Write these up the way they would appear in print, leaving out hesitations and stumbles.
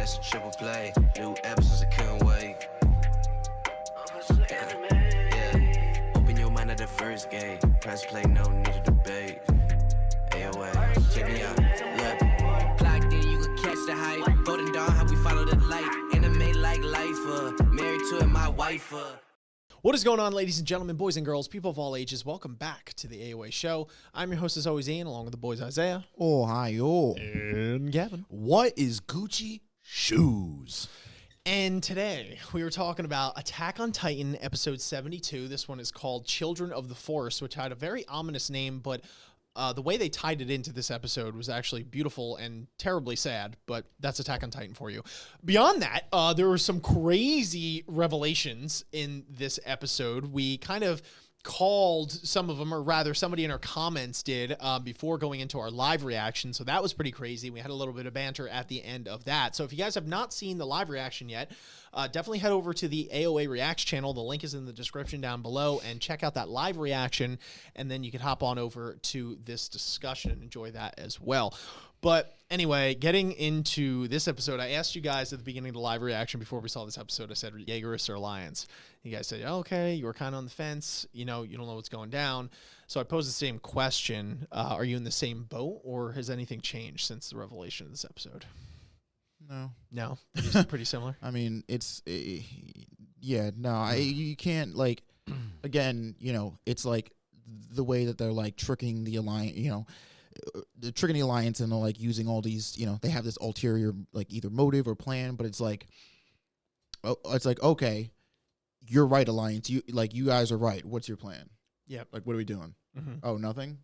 that's a triple play. New episodes, I couldn't wait. Yeah, open your mind at the first gate. Press play, no need to debate. AoA, check me out. Look, plugged in, you can catch the hype. Golden Dawn, how we follow the light. Anime like life, married to it, my wife. What is going on, ladies and gentlemen, boys and girls, people of all ages? Welcome back to the AoA show. I'm your host, as always, Ian, along with the boys Isaiah Ohio. and Gavin. What is Gucci shoes? And today we were talking about Attack on Titan, episode 72. This one is called Children of the Forest, which had a very ominous name, but the way they tied it into this episode was actually beautiful and terribly sad, but that's Attack on Titan for you. Beyond that, there were some crazy revelations in this episode. We kind of called some of them, or rather somebody in our comments did, before going into our live reaction, so that was pretty crazy. We had a little bit of banter at the end of that. So if you guys have not seen the live reaction yet, definitely head over to the AoA Reacts channel. The link is in the description down below, and check out that live reaction, and then you can hop on over to this discussion and enjoy that as well. But anyway, getting into this episode, I asked you guys at the beginning of the live reaction before we saw this episode, I said, Jaegerists or Lions? You guys said, oh, okay, you were kind of on the fence. You know, you don't know what's going down. So I posed the same question. Are you in the same boat, or has anything changed since the revelation of this episode? No. Pretty similar? I mean, it's, yeah, no, you can't, like, again, you know, it's like the way that they're, like, tricking the Alliance, you know, they're tricking the Alliance, and they're, like, using all these, you know, they have this ulterior, like, either motive or plan, but it's like, okay, you're right, Alliance. You guys are right. What's your plan? Yeah. Like, what are we doing? Mm-hmm. Oh, nothing?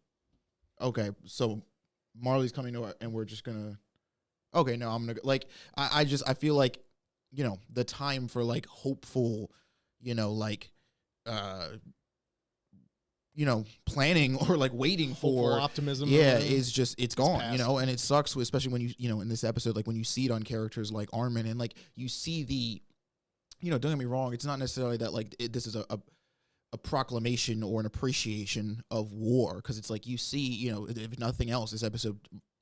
Okay, so Marley's coming to, and we're just gonna, okay, no, I'm gonna, like, I feel like, you know, the time for, like, hopeful, you know, like, you know, planning or, like, waiting for optimism. yeah, is just, it's gone, past. you know, and it sucks, especially when you know, in this episode, like, when you see it on characters like Armin, and, like, you see the, you know, don't get me wrong, it's not necessarily that, like, this is a proclamation or an appreciation of war, because it's like, you see, you know, if nothing else, this episode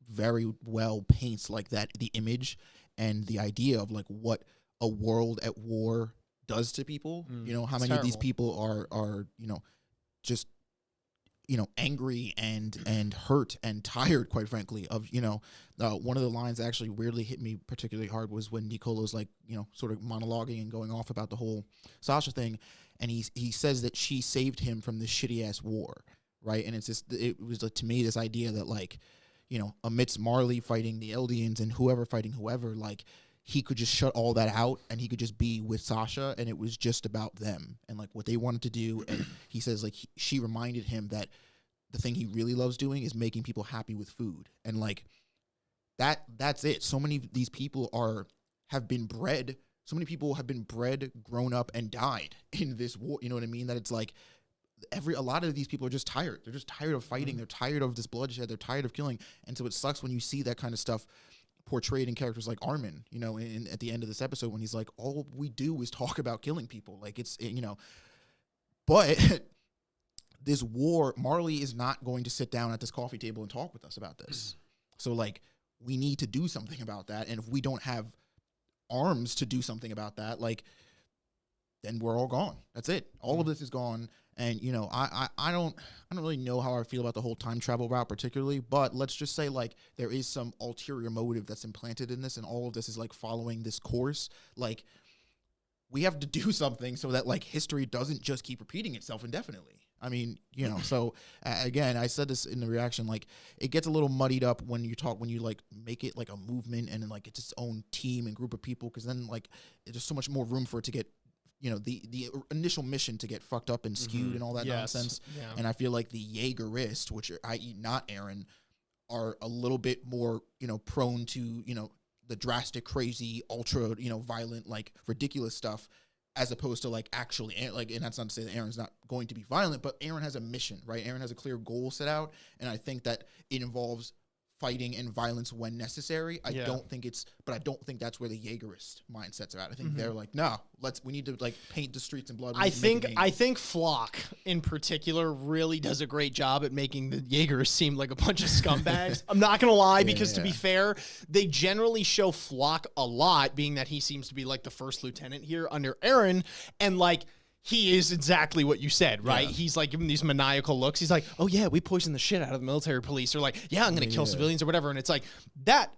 very well paints, like, that, the image and the idea of, like, what a world at war does to people. You know, how many of these people are, you know, just, you know, angry and hurt and tired, quite frankly, of, you know, one of the lines that actually weirdly hit me particularly hard was when Nicolo's, like, you know, sort of monologuing and going off about the whole Sasha thing, and he says that she saved him from this shitty ass war, right? And it's just, it was, like, to me, this idea that, like, you know, amidst Marley fighting the Eldians and whoever fighting whoever, like, he could just shut all that out, and he could just be with Sasha, and it was just about them and, like, what they wanted to do. And he says, like, she reminded him that the thing he really loves doing is making people happy with food. And, like, that's it. So many of these people have been bred, grown up, and died in this war. You know what I mean? That it's like, a lot of these people are just tired. They're just tired of fighting. They're tired of this bloodshed. They're tired of killing. And so it sucks when you see that kind of stuff portrayed in characters like Armin, you know, at the end of this episode, when he's like, all we do is talk about killing people. Like, you know, but this war, Marley is not going to sit down at this coffee table and talk with us about this. So, like, we need to do something about that. And if we don't have arms to do something about that, like, then we're all gone. That's it. All of this is gone. And, you know, I don't really know how I feel about the whole time travel route particularly, but let's just say, like, there is some ulterior motive that's implanted in this, and all of this is, like, following this course. Like, we have to do something so that, like, history doesn't just keep repeating itself indefinitely. I mean, you know, so again, I said this in the reaction, like, it gets a little muddied up when you like make it like a movement, and then, like, it's its own team and group of people, because then, like, there's so much more room for it to get, you know, the initial mission to get fucked up and skewed and all that nonsense. Yeah. And I feel like the Jaegerist, which are, i.e. not Eren, are a little bit more, you know, prone to, you know, the drastic, crazy, ultra, you know, violent, like, ridiculous stuff, as opposed to, like, actually, like, and that's not to say that Eren's not going to be violent, but Eren has a mission, right? Eren has a clear goal set out, and I think that it involves fighting and violence when necessary. I Yeah. don't think that's where the Jaegerist mindsets are at. I think they're like, no, we need to like paint the streets in blood. I think Flock in particular really does a great job at making the Jaegers seem like a bunch of scumbags. I'm not gonna lie, because to be fair, they generally show Flock a lot, being that he seems to be like the first lieutenant here under Eren, and like he is exactly what you said, right? Yeah. He's like giving these maniacal looks. He's like, oh yeah, we poisoned the shit out of the military police, or like, yeah, I'm gonna kill civilians or whatever. And it's like that,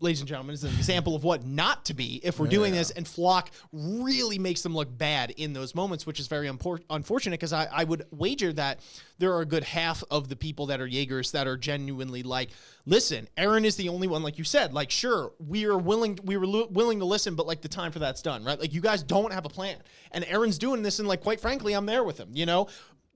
ladies and gentlemen, is an example of what not to be if we're doing this. And Flock really makes them look bad in those moments, which is very unfortunate, because I would wager that there are a good half of the people that are Jaegers that are genuinely like, listen, Eren is the only one, like you said, like, sure, we were willing to listen, but like the time for that's done, right? Like, you guys don't have a plan. And Eren's doing this, and like, quite frankly, I'm there with him, you know?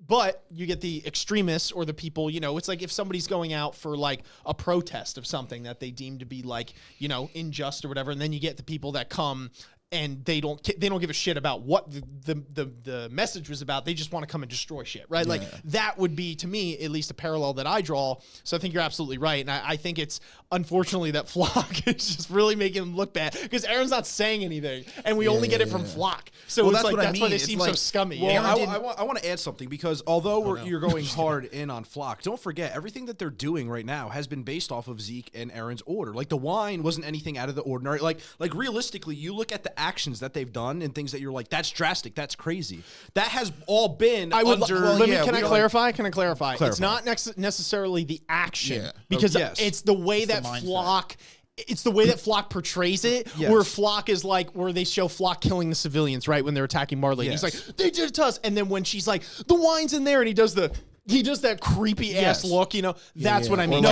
But you get the extremists or the people, you know, it's like if somebody's going out for like a protest of something that they deem to be like, you know, unjust or whatever. And then you get the people that come and they don't give a shit about what the message was about. They just want to come and destroy shit, right? Yeah. Like that would be, to me, at least a parallel that I draw. So I think you're absolutely right. And I think it's unfortunately that Flock is just really making him look bad, because Eren's not saying anything and we only get it from Flock. So it's like, that's why they seem so scummy. Well, I want to add something, because although you're going hard in on Flock, don't forget everything that they're doing right now has been based off of Zeke and Eren's order. Like the wine wasn't anything out of the ordinary. Like realistically, you look at the actions that they've done and things that you're like, that's drastic, that's crazy. That has all been Can I clarify? It's not necessarily the action, because it's the way that Flock... It's the way that Flock portrays it, where Flock is like, where they show Flock killing the civilians, right, when they're attacking Marley. Yes. And he's like, they did it to us. And then when she's like, the wine's in there, and he does that creepy ass look, you know. That's what I mean.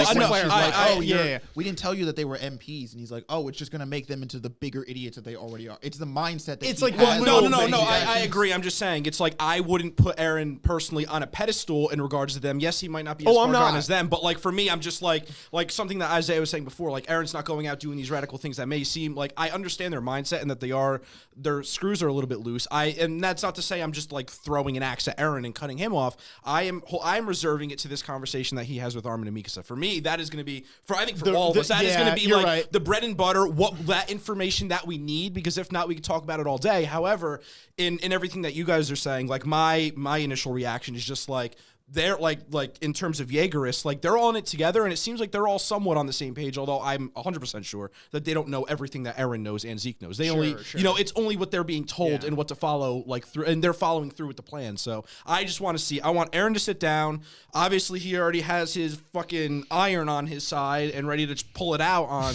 We didn't tell you that they were MPs, and he's like, oh, it's just gonna make them into the bigger idiots that they already are. It's the mindset that it's like, no. I agree. I'm just saying, it's like I wouldn't put Eren personally on a pedestal in regards to them. Yes, he might not be as far gone as them, but like for me, I'm just like something that Isaiah was saying before. Like Eren's not going out doing these radical things that may seem like, I understand their mindset and that their screws are a little bit loose. And that's not to say I'm just like throwing an axe at Eren and cutting him off. I'm reserving it to this conversation that he has with Armin and Mikasa. For me, that is going to be, for all of us, that is going to be like the bread and butter, that information that we need, because if not, we could talk about it all day. However, in everything that you guys are saying, like my initial reaction is just like, they're like in terms of Jaegerists, like they're all in it together, and it seems like they're all somewhat on the same page, although I'm 100% sure that they don't know everything that Eren knows and Zeke knows. They you know, it's only what they're being told and what to follow through, and they're following through with the plan. So I just want to see, I want Eren to sit down. Obviously, he already has his fucking iron on his side and ready to pull it out on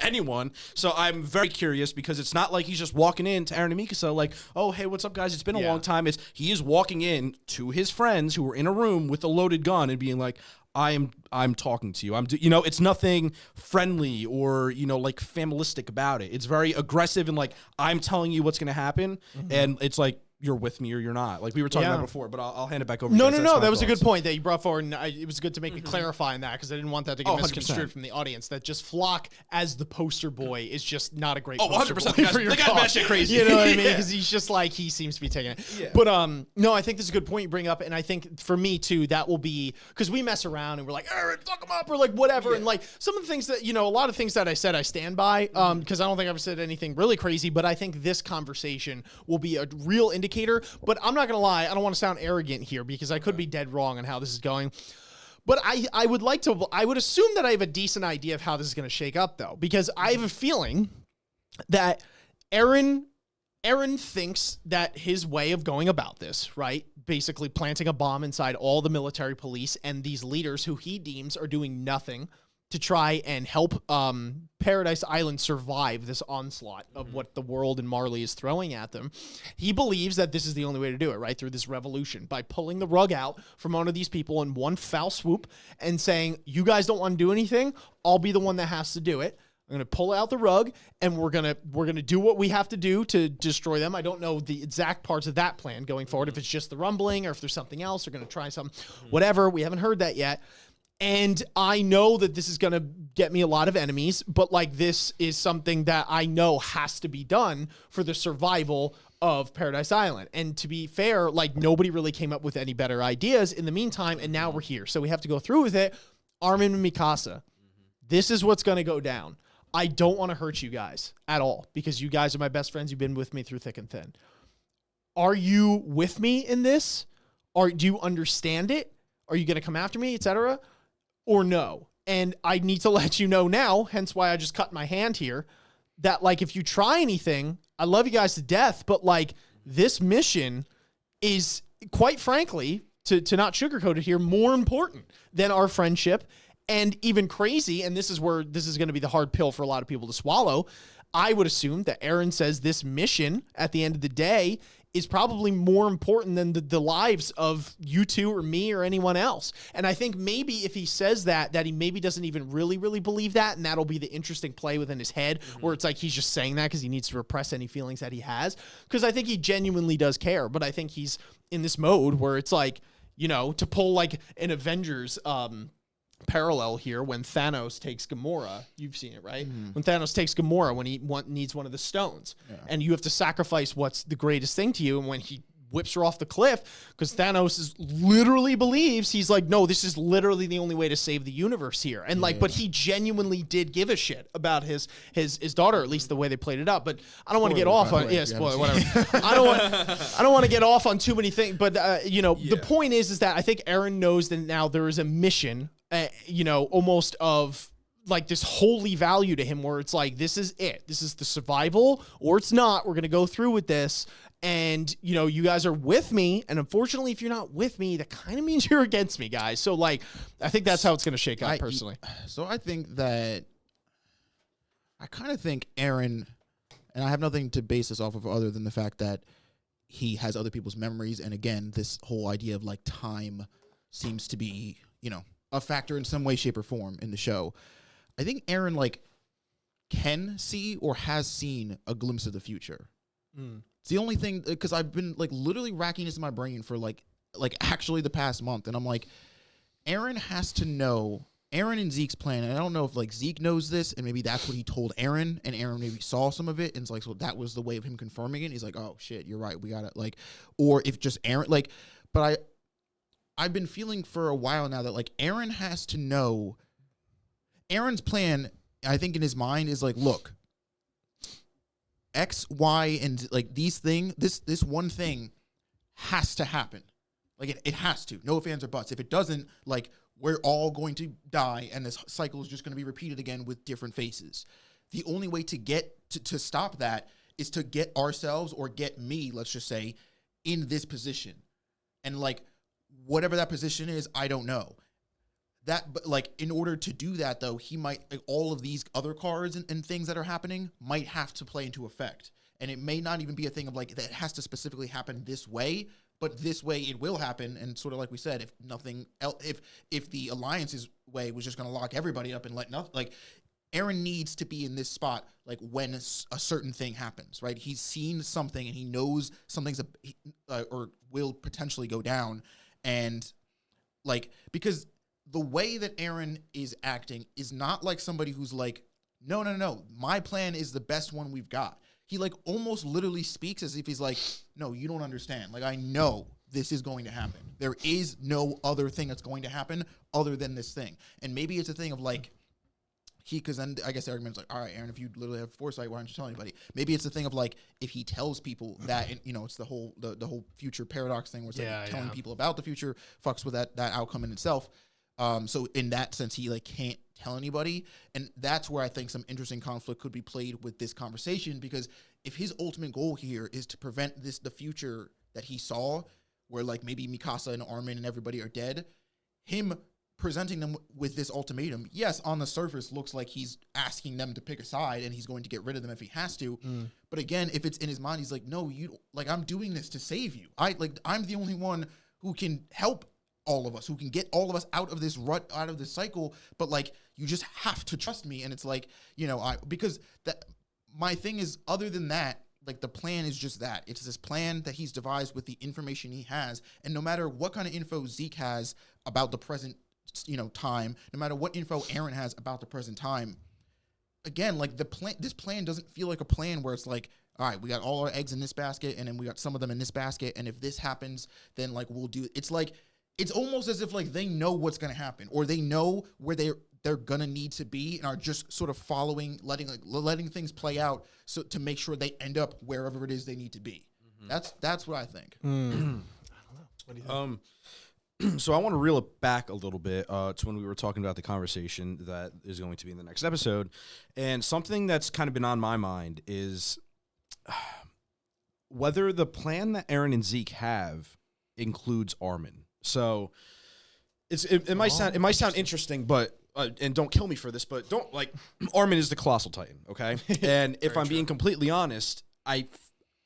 anyone. So I'm very curious, because it's not like he's just walking in to Eren and Mikasa like, oh, hey, what's up, guys? It's been a long time. He is walking in to his friends who were in a room with a loaded gun and being like, I'm talking to you. You know, it's nothing friendly or, you know, like familistic about it. It's very aggressive and like, I'm telling you what's going to happen. And it's like, you're with me or you're not. Like we were talking about before, but I'll hand it back over to you. No. That was a good point that you brought forward, and it was good to make me clarify on that, because I didn't want that to get misconstrued from the audience, that just Flock as the poster boy is just not a great poster 100%. boy for your cause. That shit crazy. You know what I mean? Because he's just like, he seems to be taking it. Yeah. But no, I think this is a good point you bring up, and I think for me too, that will be, because we mess around and we're like, Eren, fuck him up, or like whatever, and like some of the things that, you know, a lot of things that I said I stand by, because I don't think I've said anything really crazy, but I think this conversation will be a real indicator. But I'm not going to lie, I don't want to sound arrogant here, because I could be dead wrong on how this is going. But I would assume that I have a decent idea of how this is going to shake up, though, because I have a feeling that Eren thinks that his way of going about this, right, basically planting a bomb inside all the military police and these leaders who he deems are doing nothing to try and help Paradise Island survive this onslaught of what the world and Marley is throwing at them. He believes that this is the only way to do it, right? Through this revolution, by pulling the rug out from under these people in one foul swoop and saying, you guys don't want to do anything, I'll be the one that has to do it. I'm going to pull out the rug, and we're going to do what we have to do to destroy them. I don't know the exact parts of that plan going forward, if it's just the rumbling or if there's something else, they're going to try something, whatever. We haven't heard that yet. And I know that this is going to get me a lot of enemies, but like, this is something that I know has to be done for the survival of Paradise Island. And to be fair, like, nobody really came up with any better ideas in the meantime, and now we're here. So we have to go through with it. Armin and Mikasa. this is what's going to go down. I don't want to hurt you guys at all because you guys are my best friends. You've been with me through thick and thin. Are you with me in this? Do you understand it? Are you going to come after me, etc.? Or no? And I need to let you know now, hence why I just cut my hand here, that like if you try anything, I love you guys to death, but like this mission is quite frankly, to not sugarcoat it here, more important than our friendship. And even crazy, and this is where this is going to be the hard pill for a lot of people to swallow, I would assume that Aaron says this mission at the end of the day is probably more important than the lives of you two or me or anyone else. And I think maybe if he says that he maybe doesn't even really believe that, and that'll be the interesting play within his head, where it's like he's just saying that because he needs to repress any feelings that he has. Because I think he genuinely does care, but I think he's in this mode where it's like, you know, to pull like an Avengers parallel here when Thanos takes Gamora. You've seen it, right? When Thanos takes Gamora when he needs one of the stones. Yeah. And you have to sacrifice what's the greatest thing to you. And when he whips her off the cliff, because Thanos literally believes, he's like, no, this is literally the only way to save the universe here. And like, but he genuinely did give a shit about his daughter, at least the way they played it up. But I don't want to get off on, spoiler, whatever. I don't want to get off on too many things, but you know, the point is that I think Aaron knows that now there is a mission, you know, almost of like this holy value to him where it's like, this is it. This is the survival or it's not. We're going to go through with this. And, you know, you guys are with me. And unfortunately, if you're not with me, that kind of means you're against me, guys. So, like, I think that's how it's going to shake out personally. So I think that I kind of think Aaron, and I have nothing to base this off of other than the fact that he has other people's memories. And again, this whole idea of like time seems to be, you know, a factor in some way, shape, or form in the show. I think Aaron like can see or has seen a glimpse of the future. It's the only thing, because I've been like literally racking this in my brain for like actually the past month, and I'm like, Aaron has to know Aaron and Zeke's plan, and I don't know if like Zeke knows this, and maybe that's what he told Aaron, and Aaron maybe saw some of it, and it's like, so that was the way of him confirming it. He's like, oh shit, you're right, we got it. Like, or if just Aaron, like, but I've been feeling for a while now that like Aaron has to know. Aaron's plan, I think in his mind, is like, look, X, Y, and like this one thing has to happen. Like it has to. No ifs, ands, or buts. If it doesn't, like we're all going to die, and this cycle is just going to be repeated again with different faces. The only way to get to stop that is to get ourselves or get me, let's just say, in this position. And like whatever that position is, I don't know. But like in order to do that though, he might like all of these other cards and things that are happening might have to play into effect. And it may not even be a thing of like that has to specifically happen this way, but this way it will happen. And sort of like we said, if nothing else, if the Alliance's way was just going to lock everybody up and let nothing, like Aaron needs to be in this spot like when a certain thing happens, right? He's seen something and he knows something's or will potentially go down, and like because the way that Aaron is acting is not like somebody who's like, no, my plan is the best one we've got. He like almost literally speaks as if he's like, no, you don't understand. Like, I know this is going to happen. There is no other thing that's going to happen other than this thing. And maybe it's a thing of like, because then I guess the argument's like, all right, Aaron, if you literally have foresight, why don't you tell anybody? Maybe it's a thing of like, if he tells people that, and, you know, it's the whole future paradox thing where it's like telling people about the future fucks with that outcome in itself. So in that sense, he like can't tell anybody. And that's where I think some interesting conflict could be played with this conversation, because if his ultimate goal here is to prevent the future that he saw, where like maybe Mikasa and Armin and everybody are dead, him presenting them with this ultimatum, yes, on the surface looks like he's asking them to pick a side and he's going to get rid of them if he has to. But again, if it's in his mind, he's like, no, you like, I'm doing this to save you. I'm the only one who can help all of us, who can get all of us out of this rut, out of this cycle, but like you just have to trust me. And it's like, you know, because that my thing is, other than that, like the plan is just that. It's this plan that he's devised with the information he has, and no matter what kind of info Zeke has about the present, you know, time, no matter what info Aaron has about the present time, again, like this plan doesn't feel like a plan where it's like, all right, we got all our eggs in this basket, and then we got some of them in this basket, and if this happens, then like we'll do. It's like, it's almost as if like they know what's going to happen, or they know where they're gonna need to be, and are just sort of following, letting things play out, so to make sure they end up wherever it is they need to be. That's what I think. I don't know. What do you think? So I want to reel it back a little bit to when we were talking about the conversation that is going to be in the next episode. And something that's kind of been on my mind is whether the plan that Eren and Zeke have includes Armin. So it might sound interesting, but and don't kill me for this, but don't Armin is the Colossal Titan, okay? And if I'm being completely honest,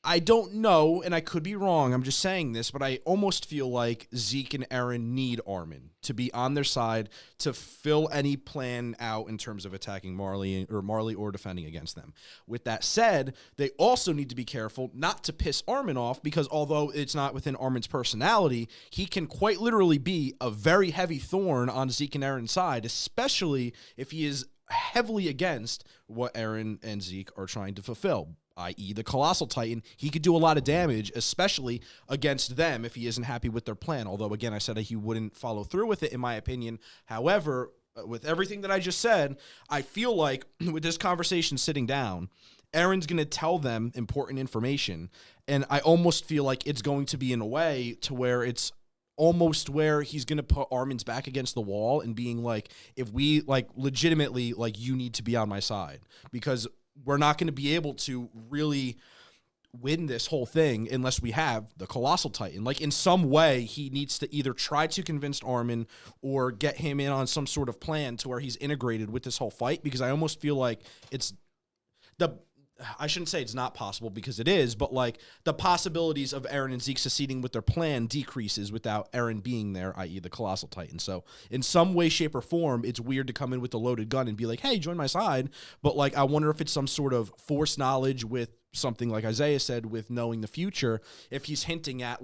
I don't know, and I could be wrong, I'm just saying this, but I almost feel like Zeke and Eren need Armin to be on their side to fill any plan out in terms of attacking Marley or defending against them. With that said, they also need to be careful not to piss Armin off, because although it's not within Armin's personality, he can quite literally be a very heavy thorn on Zeke and Eren's side, especially if he is heavily against what Eren and Zeke are trying to fulfill, i.e. the Colossal Titan. He could do a lot of damage, especially against them if he isn't happy with their plan. Although, again, I said he wouldn't follow through with it, in my opinion. However, with everything that I just said, I feel like with this conversation sitting down, Eren's going to tell them important information, and I almost feel like it's going to be in a way to where it's almost where he's going to put Armin's back against the wall and being like, if we, legitimately, you need to be on my side, because we're not going to be able to really win this whole thing unless we have the Colossal Titan. In some way, he needs to either try to convince Armin or get him in on some sort of plan to where he's integrated with this whole fight, because I almost feel like I shouldn't say it's not possible, because it is, but the possibilities of Eren and Zeke succeeding with their plan decreases without Eren being there, i.e. the Colossal Titan. So in some way, shape, or form, it's weird to come in with a loaded gun and be like, hey, join my side. But I wonder if it's some sort of forced knowledge with something like Isaiah said, with knowing the future, if he's hinting at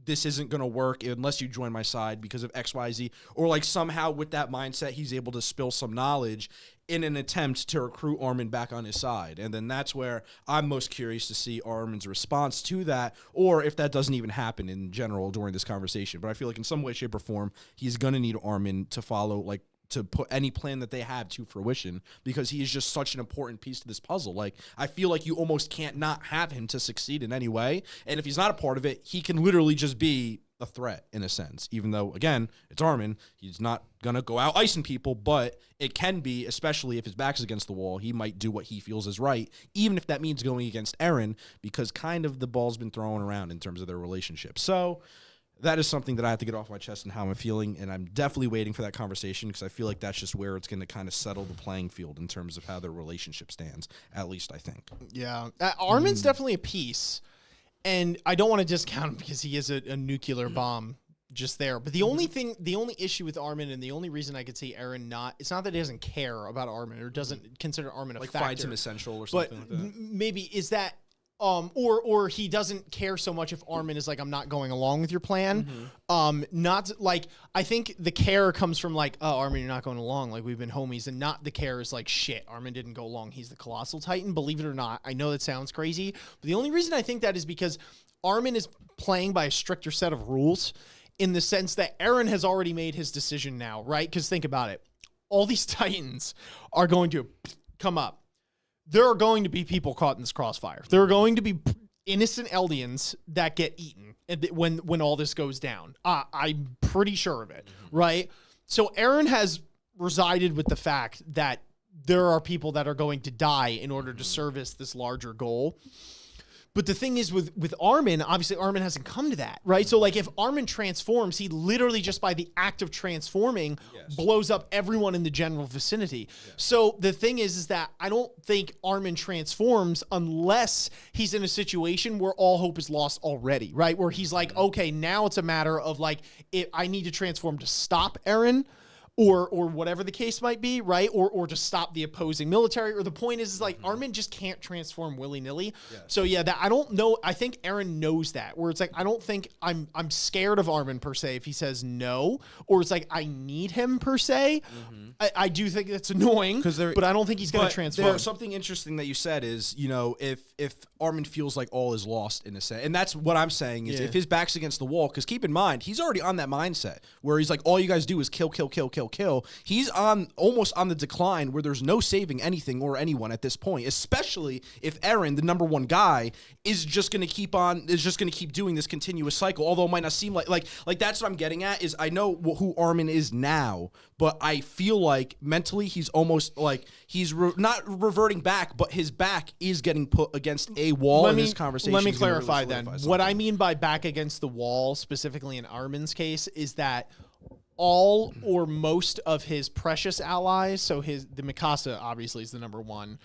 this isn't going to work unless you join my side because of XYZ, or somehow with that mindset, he's able to spill some knowledge in an attempt to recruit Armin back on his side. And then that's where I'm most curious to see Armin's response to that, or if that doesn't even happen in general during this conversation. But I feel like in some way, shape, or form, he's going to need Armin to follow, to put any plan that they have to fruition, because he is just such an important piece to this puzzle. I feel like you almost can't not have him to succeed in any way. And if he's not a part of it, he can literally just be a threat in a sense, even though, again, it's Armin. He's not going to go out icing people, but it can be, especially if his back's against the wall, he might do what he feels is right, even if that means going against Eren, because kind of the ball's been thrown around in terms of their relationship. So that is something that I have to get off my chest and how I'm feeling, and I'm definitely waiting for that conversation, because I feel like that's just where it's going to kind of settle the playing field in terms of how their relationship stands, at least I think. Yeah. Armin's definitely a piece, and I don't want to discount him because he is a nuclear bomb just there. But the only issue with Armin, and the only reason I could see Eren it's not that he doesn't care about Armin or doesn't consider Armin a factor. Finds him essential or something like that. Maybe is that... or he doesn't care so much if Armin is I'm not going along with your plan. Not I think the care comes from oh, Armin, you're not going along. We've been homies, and not the care is shit, Armin didn't go along. He's the Colossal Titan. Believe it or not. I know that sounds crazy, but the only reason I think that is because Armin is playing by a stricter set of rules, in the sense that Eren has already made his decision now, right? Because think about it. All these Titans are going to come up. There are going to be people caught in this crossfire. There are going to be innocent Eldians that get eaten when all this goes down. I'm pretty sure of it, right? So Eren has resided with the fact that there are people that are going to die in order to service this larger goal. But the thing is with Armin, obviously Armin hasn't come to that, right? So if Armin transforms, he literally just by the act of transforming blows up everyone in the general vicinity. Yes. So the thing is that I don't think Armin transforms unless he's in a situation where all hope is lost already, right? Where he's okay, now it's a matter of I need to transform to stop Eren, or whatever the case might be, right? Or to stop the opposing military. Or the point is Armin just can't transform willy-nilly. Yes. So yeah, that I don't know. I think Eren knows that, where it's I don't think I'm scared of Armin per se if he says no, or it's I need him per se. I do think that's annoying, but I don't think he's going to transform. Something interesting that you said is, if Armin feels like all is lost in a sense, and that's what I'm saying is if his back's against the wall, because keep in mind, he's already on that mindset where he's all you guys do is kill, kill, kill, kill, kill. He's almost on the decline where there's no saving anything or anyone at this point, especially if Eren, the number one guy, is just going to keep doing this continuous cycle. Although it might not seem like that's what I'm getting at is I know who Armin is now, but I feel like mentally he's almost like he's not reverting back, but his back is getting put against a wall in this conversation. Let me clarify then. What I mean by back against the wall, specifically in Armin's case, is that all or most of his precious allies, so the Mikasa obviously is the number one,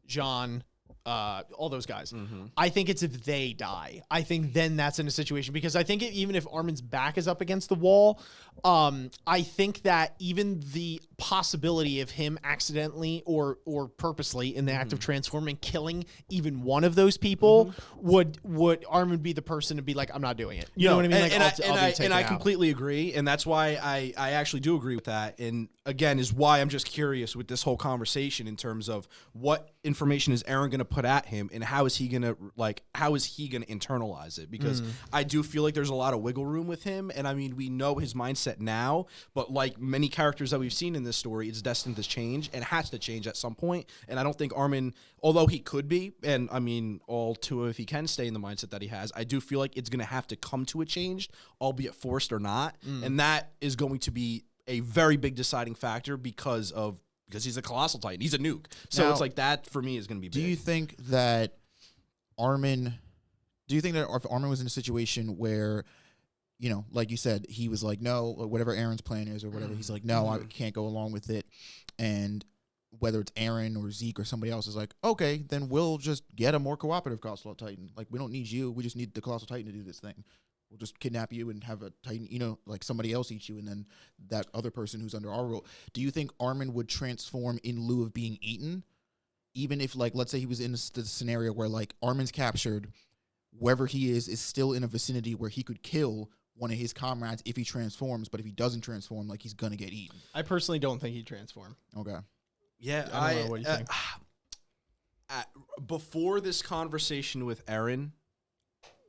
Jean, all those guys. I think it's if they die. I think then that's in a situation because I think even if Armin's back is up against the wall, I think that even the possibility of him accidentally or purposely in the act of transforming, killing even one of those people would Armin be the person to be like, I'm not doing it. You know what I mean? Like, I completely agree, and that's why I actually do agree with that. And again, is why I'm just curious with this whole conversation in terms of what information is Eren going to put at him, and how is he going to internalize it? Because I do feel like there's a lot of wiggle room with him, and I mean we know his mindset now, but like many characters that we've seen in this story, it's destined to change and has to change at some point. And I don't think Armin, although he could be, and I mean all too if he can stay in the mindset that he has, I do feel like it's going to have to come to a change, albeit forced or not, and that is going to be a very big deciding factor because he's a colossal titan. He's a nuke. So now, it's like that for me is going to be big. Do you think that if Armin was in a situation where, you know, like you said, he was like, no, whatever Eren's plan is or whatever, he's like, no, I can't go along with it. And whether it's Eren or Zeke or somebody else is like, okay, then we'll just get a more cooperative Colossal Titan. Like, we don't need you. We just need the Colossal Titan to do this thing. We'll just kidnap you and have a Titan, you know, like somebody else eat you and then that other person who's under our rule. Do you think Armin would transform in lieu of being eaten? Even if, like, let's say he was in the scenario where, like, Armin's captured, wherever he is still in a vicinity where he could kill one of his comrades if he transforms, but if he doesn't transform, like, he's going to get eaten. I personally don't think he'd transform. Okay. Yeah, I don't know what you think. Before this conversation with Eren,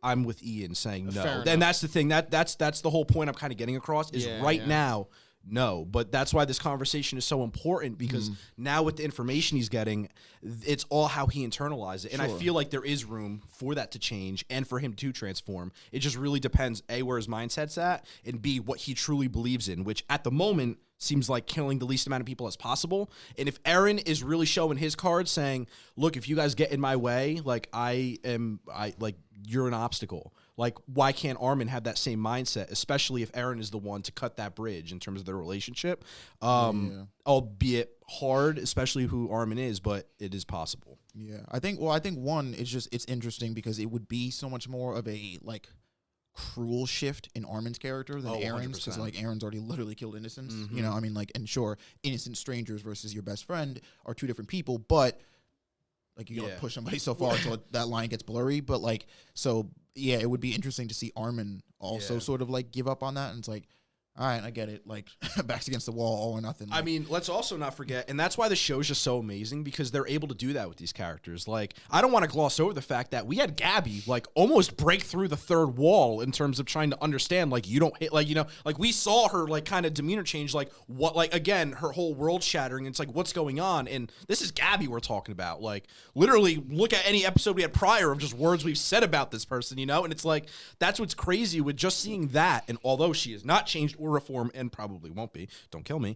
I'm with Ian saying no. Fair And enough. that's the thing. That's the whole point I'm kind of getting across is now, no. But that's why this conversation is so important because now with the information he's getting, it's all how he internalizes it. And I feel like there is room for that to change and for him to transform. It just really depends, A, where his mindset's at, and B, what he truly believes in, which at the moment seems like killing the least amount of people as possible. And if Eren is really showing his cards saying, look, if you guys get in my way, like you're an obstacle. Like, why can't Armin have that same mindset, especially if Eren is the one to cut that bridge in terms of their relationship? Albeit hard, especially who Armin is, but it is possible. Yeah. I think one, it's interesting because it would be so much more of a, like, cruel shift in Armin's character than Eren's, because like Eren's already literally killed innocents. You know, I mean, like, and sure, innocent strangers versus your best friend are two different people, but like you don't push somebody so far until that line gets blurry. But like, so yeah, it would be interesting to see Armin also sort of like give up on that, and it's like, all right, I get it. Like, backs against the wall, all or nothing. Like, I mean, let's also not forget, and that's why the show's just so amazing, because they're able to do that with these characters. Like, I don't want to gloss over the fact that we had Gabby, like, almost break through the third wall in terms of trying to understand, like, you don't hit, like, you know, like, we saw her, like, kind of demeanor change, like, what, like, again, her whole world shattering, and it's like, what's going on? And this is Gabby we're talking about. Like, literally, look at any episode we had prior of just words we've said about this person, you know? And it's like, that's what's crazy with just seeing that, and although she has not changed or reformed, and probably won't be, don't kill me,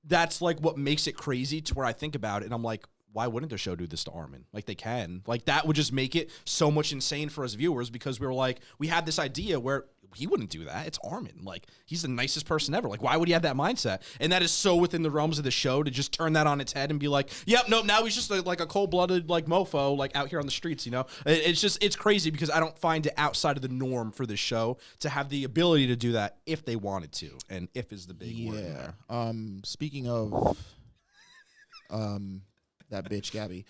that's like what makes it crazy to where I think about it and I'm like, why wouldn't the show do this to Armin? Like, they can. Like, that would just make it so much insane for us viewers, because we were like, we had this idea where he wouldn't do that. It's Armin. Like, he's the nicest person ever. Like, why would he have that mindset? And that is so within the realms of the show to just turn that on its head and be like, yep, nope, now he's just like a cold-blooded, like, mofo, like, out here on the streets, you know? It's just, it's crazy because I don't find it outside of the norm for this show to have the ability to do that if they wanted to. And if is the big word there. Speaking of that bitch Gabby,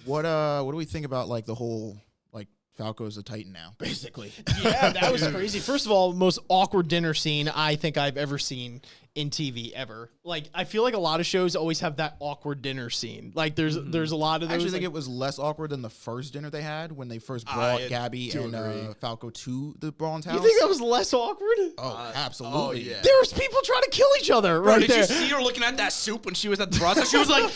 what do we think about, like, the whole, like, Falco's a Titan now, basically. Yeah, that was crazy. First of all, most awkward dinner scene I think I've ever seen in TV ever. Like, I feel like a lot of shows always have that awkward dinner scene. Like, there's a lot of those. I actually think it was less awkward than the first dinner they had when they first brought Gabby and Falco to the Braun's house. You think that was less awkward? Oh, absolutely. Oh, yeah. There was people trying to kill each other right there. Did you see her looking at that soup when she was at the Braun's house? She was like,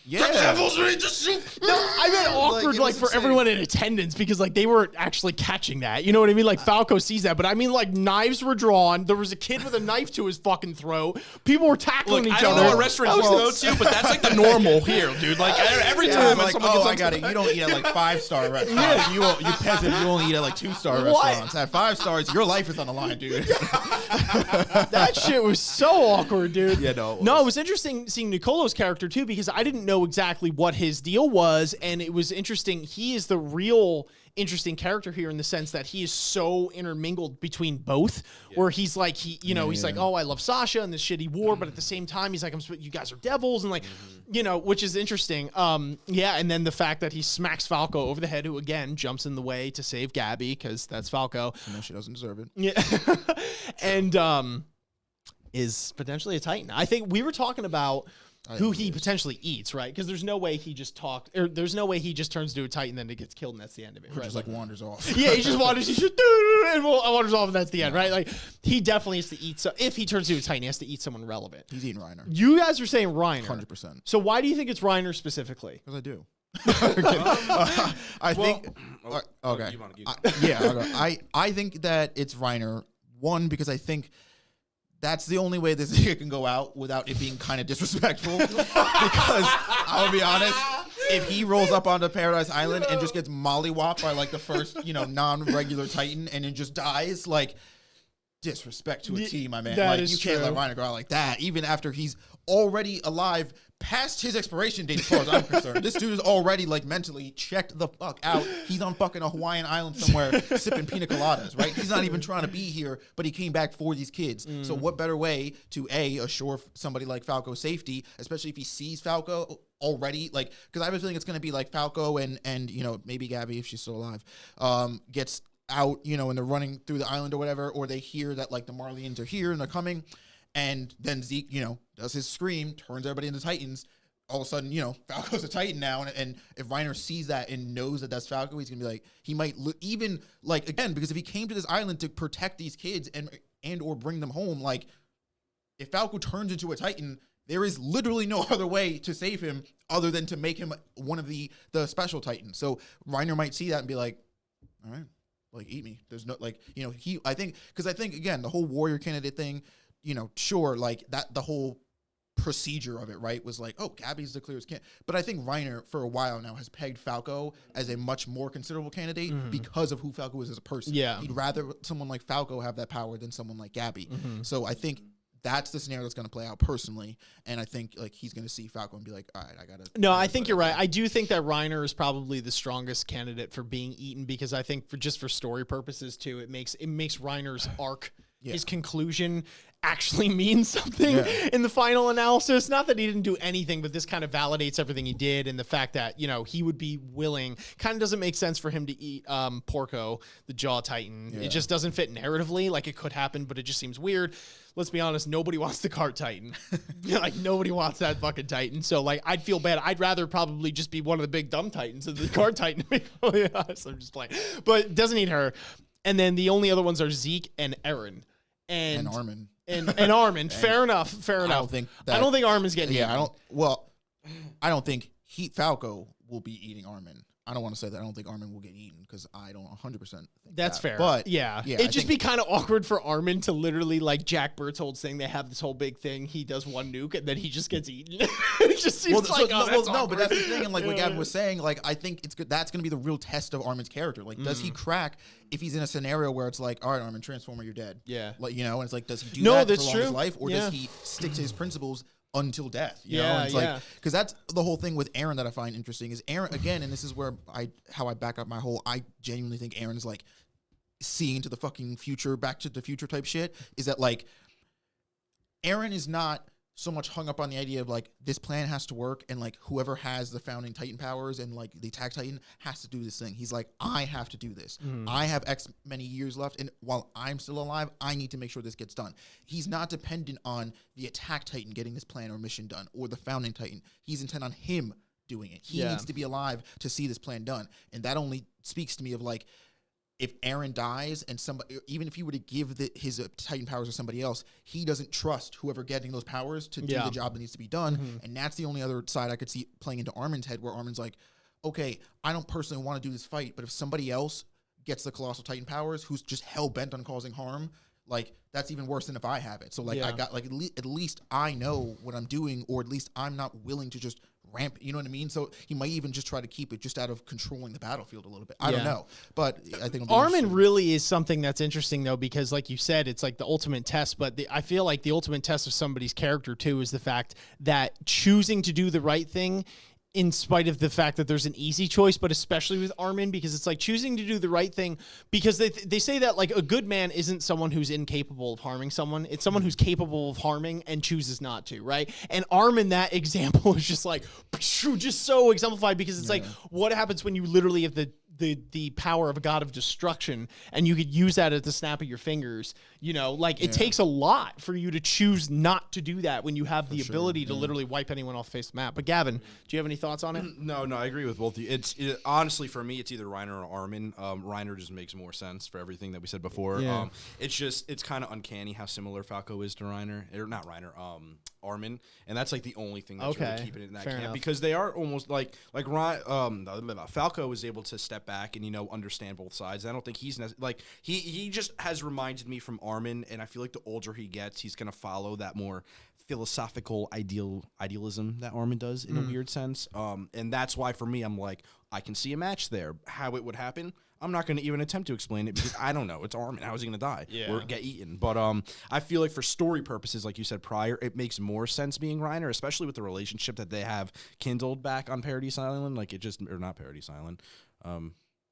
Yeah. the devil's eat the soup. No, I meant awkward, it like was for insane. everyone in attendance, because like they were actually catching that. You know what I mean? Like Falco sees that, but I mean like knives were drawn. There was a kid with a knife to his fucking throat. People were tackling Look, each I don't other. know what restaurants you go to, but that's like the normal here, dude. Like every time like, someone oh, gets I on got it. You don't eat at like 5-star restaurants. You peasant, you only eat at like 2-star restaurants. At 5 stars, your life is on the line, dude. That shit was so awkward, dude. Yeah, no, it No, it was interesting seeing Nicolo's character too, because I didn't know exactly what his deal was, and it was interesting. He is the real interesting character here in the sense that he is so intermingled between both, where he's like, he's like, oh, I love Sasha and this shitty war, but at the same time, he's like, you guys are devils, and like, which is interesting. And then the fact that he smacks Falco over the head, who again jumps in the way to save Gabby, because that's Falco. No, she doesn't deserve it. Yeah. And is potentially a Titan. I think we were talking about who he potentially eats, right? Because there's no way he just there's no way he just turns into a Titan, then he gets killed, and that's the end of it. Who right? just like wanders off. Yeah, he just wanders. And wanders off, and that's the end, right? Like he definitely has to eat. So if he turns into a Titan, he has to eat someone relevant. He's eating Reiner. You guys are saying Reiner, 100%. So why do you think it's Reiner specifically? Because I do. I think. Okay. I think that it's Reiner. One, because I think that's the only way this nigga can go out without it being kind of disrespectful. Because I'll be honest, if he rolls up onto Paradise Island and just gets mollywopped by like the first, non-regular Titan and then just dies, like disrespect to a T, my man. That Like is you can't let true. Reiner go out like that, even after he's already alive past his expiration date, as far as I'm concerned. This dude is already like mentally checked the fuck out. He's on fucking a Hawaiian island somewhere sipping pina coladas, right? He's not even trying to be here, but he came back for these kids. So what better way to assure somebody like Falco's safety, especially if he sees Falco already, like, because I have a feeling it's going to be like Falco and maybe Gabby, if she's still alive, gets out, and they're running through the island or whatever, or they hear that like the Marleyans are here and they're coming. And then Zeke, does his scream, turns everybody into Titans. All of a sudden, Falco's a Titan now. And if Reiner sees that and knows that that's Falco, he's going to be like, he might even, like, again, because if he came to this island to protect these kids and or bring them home, like, if Falco turns into a Titan, there is literally no other way to save him other than to make him one of the special Titans. So Reiner might see that and be like, all right, like, eat me. There's no, like, I think, again, the whole warrior candidate thing, sure, like that, the whole procedure of it, right, was like, oh, Gabby's the clearest candidate. But I think Reiner, for a while now, has pegged Falco as a much more considerable candidate because of who Falco is as a person. Yeah. He'd rather someone like Falco have that power than someone like Gabby. So I think that's the scenario that's going to play out personally. And I think like he's going to see Falco and be like, all right, I got to. No, I think you're right. I do think that Reiner is probably the strongest candidate for being eaten, because I think for story purposes too, it makes Reiner's arc, his conclusion, actually means something in the final analysis. Not that he didn't do anything, but this kind of validates everything he did, and the fact that he would be willing. Kind of doesn't make sense for him to eat Porco, the Jaw Titan. It just doesn't fit narratively. Like, it could happen, but it just seems weird. Let's be honest, nobody wants the Cart Titan. Like, nobody wants that fucking Titan. So, like, I'd feel bad. I'd rather probably just be one of the big dumb Titans than the Cart Titan, to be completely honest. I'm just playing. But it doesn't need her. And then the only other ones are Zeke and Eren. And Armin. And Armin. Fair enough. I don't think Armin's getting eaten. I don't think Falco will be eating Armin. I don't want to say that. I don't think Armin will get eaten because I don't 100% think That's fair. But yeah, it'd just be kind of awkward for Armin to literally, like Jack Berthold's thing, they have this whole big thing. He does one nuke and then he just gets eaten. It just seems but that's the thing. And like what Gavin was saying, like I think it's good. That's going to be the real test of Armin's character. Like, does he crack if he's in a scenario where it's like, all right, Armin, Transformer, you're dead. Yeah. Like, and it's like, does he do that for long his life, or does he stick to his principles until death? You know? And it's like, because that's the whole thing with Eren that I find interesting is Eren, again, and this is where I back up my whole, I genuinely think Eren is like seeing into the fucking future, Back to the Future type shit, is that like Eren is not so much hung up on the idea of like this plan has to work and like whoever has the founding Titan powers and like the attack Titan has to do this thing. He's like, I have to do this. I have X many years left, and while I'm still alive, I need to make sure this gets done. He's not dependent on the attack Titan getting this plan or mission done or the founding Titan. He's intent on him doing it. He needs to be alive to see this plan done. And that only speaks to me of like, if Eren dies and somebody, even if he were to give his Titan powers to somebody else, he doesn't trust whoever getting those powers to do the job that needs to be done. And that's the only other side I could see playing into Armin's head, where Armin's like, okay, I don't personally want to do this fight, but if somebody else gets the Colossal Titan powers who's just hell-bent on causing harm, like, that's even worse than if I have it. So, like, I got, like, at least I know what I'm doing, or at least I'm not willing to just ramp, you know what I mean? So he might even just try to keep it just out of controlling the battlefield a little bit. I don't know. But I think Armin really is something that's interesting, though, because like you said, it's like the ultimate test. But I feel like the ultimate test of somebody's character, too, is the fact that choosing to do the right thing in spite of the fact that there's an easy choice, but especially with Armin, because it's like choosing to do the right thing, because they say that like a good man isn't someone who's incapable of harming someone. It's someone who's capable of harming and chooses not to, right? And Armin, that example is just like, just so exemplified, because it's like, what happens when you literally have the power of a god of destruction and you could use that at the snap of your fingers, you know, like it takes a lot for you to choose not to do that when you have the ability to literally wipe anyone off the face of the map. But Gavin, do you have any thoughts on it? No, I agree with both of you. Honestly, for me, it's either Reiner or Armin. Reiner just makes more sense for everything that we said before. It's kind of uncanny how similar Falco is to Reiner, or not Reiner, Armin, and that's like the only thing that's really keeping it in that camp, because they are almost like Falco is able to step back and, you know, understand both sides. I don't think he's like he just has reminded me from Armin, and I feel like the older he gets, he's gonna follow that more philosophical idealism that Armin does in a weird sense. And that's why for me, I'm like, I can see a match there. How it would happen, I'm not going to even attempt to explain it, because I don't know. It's Armin. How is he going to die or get eaten? But I feel like for story purposes, like you said prior, it makes more sense being Reiner, especially with the relationship that they have kindled back on Paradise Island. Like it just, or not Paradise Island.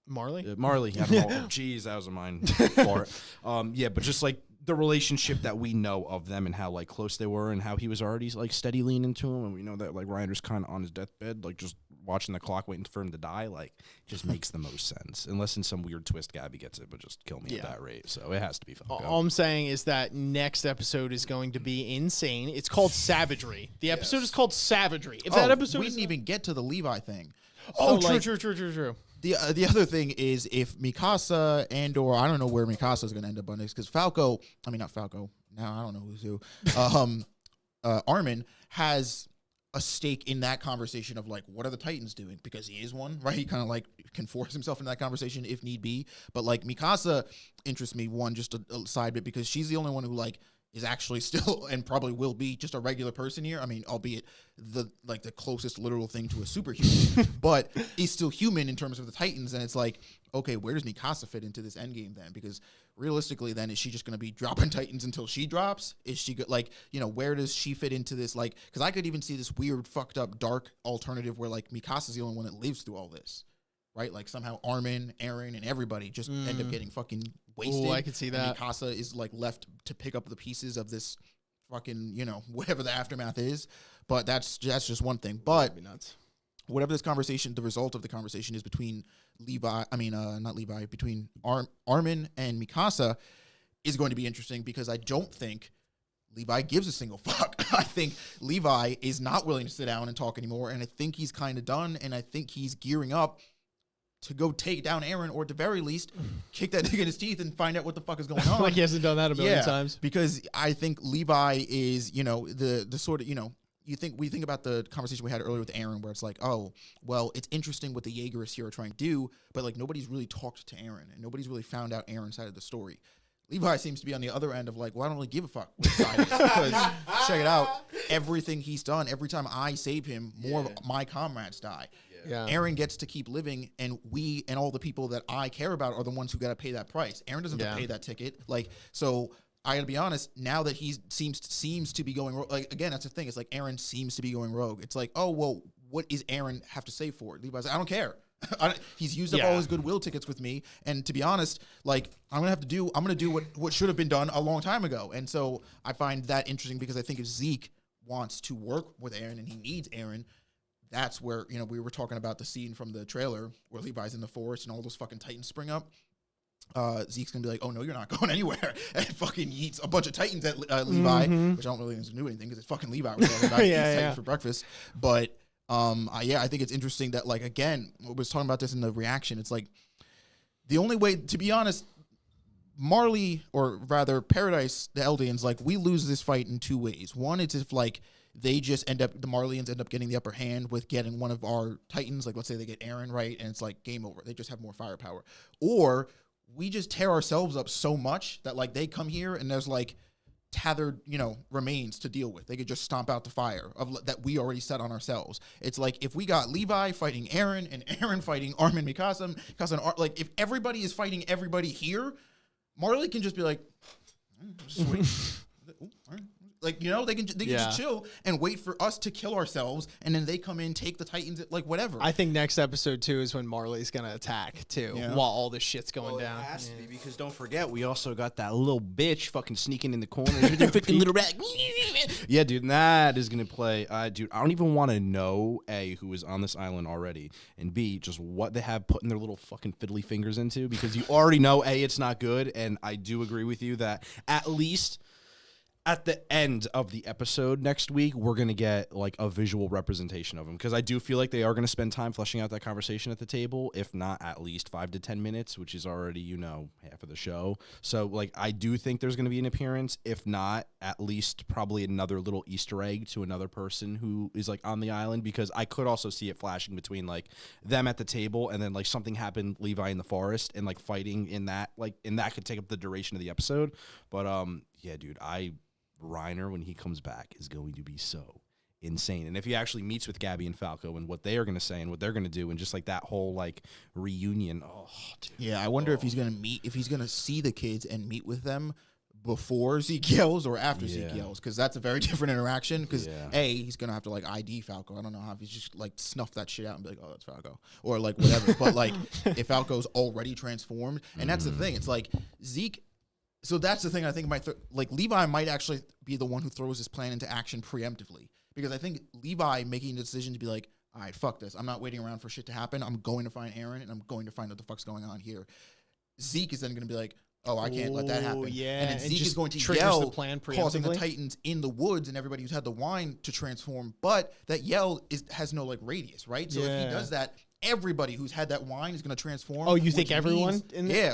Marley? Marley. Jeez, that was a mind fart. But just like the relationship that we know of them and how like close they were and how he was already like steady leaning to him, and we know that like Reiner's kind of on his deathbed, like just watching the clock waiting for him to die, like just makes the most sense, unless in some weird twist Gabby gets it, but just kill me at that rate. So it has to be Falco. All I'm saying is that next episode is going to be insane. It's called Savagery. The episode is called Savagery. If that episode we didn't even get to the Levi thing. Oh, so true. The other thing is, if Mikasa or I don't know where Mikasa is going to end up on this, because not Falco. Now I don't know who's who. Armin has a stake in that conversation of like, what are the Titans doing? Because he is one, right? He kind of like can force himself into that conversation if need be. But like Mikasa interests me, one, just a side bit, because she's the only one who like is actually still and probably will be just a regular person here. I mean, albeit the closest literal thing to a superhuman, but he's still human in terms of the Titans. And it's like, okay, where does Mikasa fit into this endgame then? Because realistically, then is she just going to be dropping Titans until she drops? Is she like, you know, where does she fit into this? Like, because I could even see this weird, fucked up, dark alternative where like Mikasa's the only one that lives through all this. Right? Like somehow Armin, Eren, and everybody just end up getting fucking wasted. Ooh, I could see that. Mikasa is like left to pick up the pieces of this fucking, you know, whatever the aftermath is. But that's just one thing. But whatever this conversation, the result of the conversation is between between Armin and Mikasa is going to be interesting, because I don't think Levi gives a single fuck. I think Levi is not willing to sit down and talk anymore, and I think he's kind of done, and I think he's gearing up to go take down Eren, or at the very least, kick that nigga in his teeth and find out what the fuck is going on. Like he hasn't done that a million times. Because I think Levi is, you know, the sort of, you know, we think about the conversation we had earlier with Eren, where it's like, oh, well, it's interesting what the Jaegerists here are trying to do, but like nobody's really talked to Eren, and nobody's really found out Eren's side of the story. Levi seems to be on the other end of like, well, I don't really give a fuck what side is, because check it out, everything he's done, every time I save him, more of my comrades die. Yeah. Eren gets to keep living, and we and all the people that I care about are the ones who got to pay that price. Eren doesn't have to pay that ticket. Like, so I got to be honest, now that he seems to be going rogue, like, again, that's the thing. It's like Eren seems to be going rogue. It's like, oh, well, what is Eren have to say for it? Levi's like, I don't care. He's used up all his goodwill tickets with me, and to be honest, like I'm gonna do what should have been done a long time ago. And so I find that interesting, because I think if Zeke wants to work with Eren and he needs Eren, that's where, you know, we were talking about the scene from the trailer where Levi's in the forest and all those fucking Titans spring up. Zeke's gonna be like, oh no, you're not going anywhere, and fucking eats a bunch of Titans at Levi, which I don't really think is new anything because it's fucking Levi. We're talking about Titans for breakfast, but I think it's interesting that, like, again, we was talking about this in the reaction. It's like the only way, to be honest, Marley, or rather Paradise, the Eldians, like, we lose this fight in two ways. One, it's if like they just the Marleyans end up getting the upper hand with getting one of our Titans, like let's say they get Eren, right, and it's like game over. They just have more firepower, or we just tear ourselves up so much that, like, they come here and there's, like, tethered, you know, remains to deal with. They could just stomp out the fire that we already set on ourselves. It's like if we got Levi fighting Eren and Eren fighting Armin Mikasa, like, if everybody is fighting everybody here, Marley can just be like, just wait. Ooh, all right. Like, you know, they can just chill and wait for us to kill ourselves, and then they come in, take the Titans, like, whatever. I think next episode, too, is when Marley's going to attack, too, while all this shit's going down. It has to be, because don't forget, we also got that little bitch fucking sneaking in the corner with their freaking little rat. Yeah, dude, that is going to play. Dude, I don't even want to know, A, who is on this island already, and B, just what they have putting their little fucking fiddly fingers into, because you already know, A, it's not good, and I do agree with you that at least at the end of the episode next week, we're going to get, like, a visual representation of them, because I do feel like they are going to spend time fleshing out that conversation at the table, if not at least 5 to 10 minutes, which is already, you know, half of the show. So, like, I do think there's going to be an appearance, if not at least probably another little Easter egg to another person who is, like, on the island, because I could also see it flashing between, like, them at the table and then, like, something happened, Levi in the forest, and, like, fighting in that, like, and that could take up the duration of the episode. But, yeah, dude, Reiner, when he comes back, is going to be so insane. And if he actually meets with Gabby and Falco and what they are going to say and what they're going to do, and just, like, that whole, like, reunion. Oh, dude. Yeah, I wonder if he's going to see the kids and meet with them before Zeke yells or after Zeke yells, because that's a very different interaction, because he's going to have to, like, ID Falco. I don't know how, if he's just, like, snuff that shit out and be like, oh, that's Falco, or, like, whatever. But, like, if Falco's already transformed, and that's the thing, it's like Zeke. So that's the thing I think like, Levi might actually be the one who throws this plan into action preemptively, because I think Levi making the decision to be like, all right, fuck this. I'm not waiting around for shit to happen. I'm going to find Eren, and I'm going to find what the fuck's going on here. Zeke is then going to be like, oh, I can't let that happen. Yeah, and then Zeke is going to yell, the plan causing the Titans in the woods and everybody who's had the wine to transform. But that yell has no, like, radius, right? So if he does that, everybody who's had that wine is going to transform. Oh, you think everyone?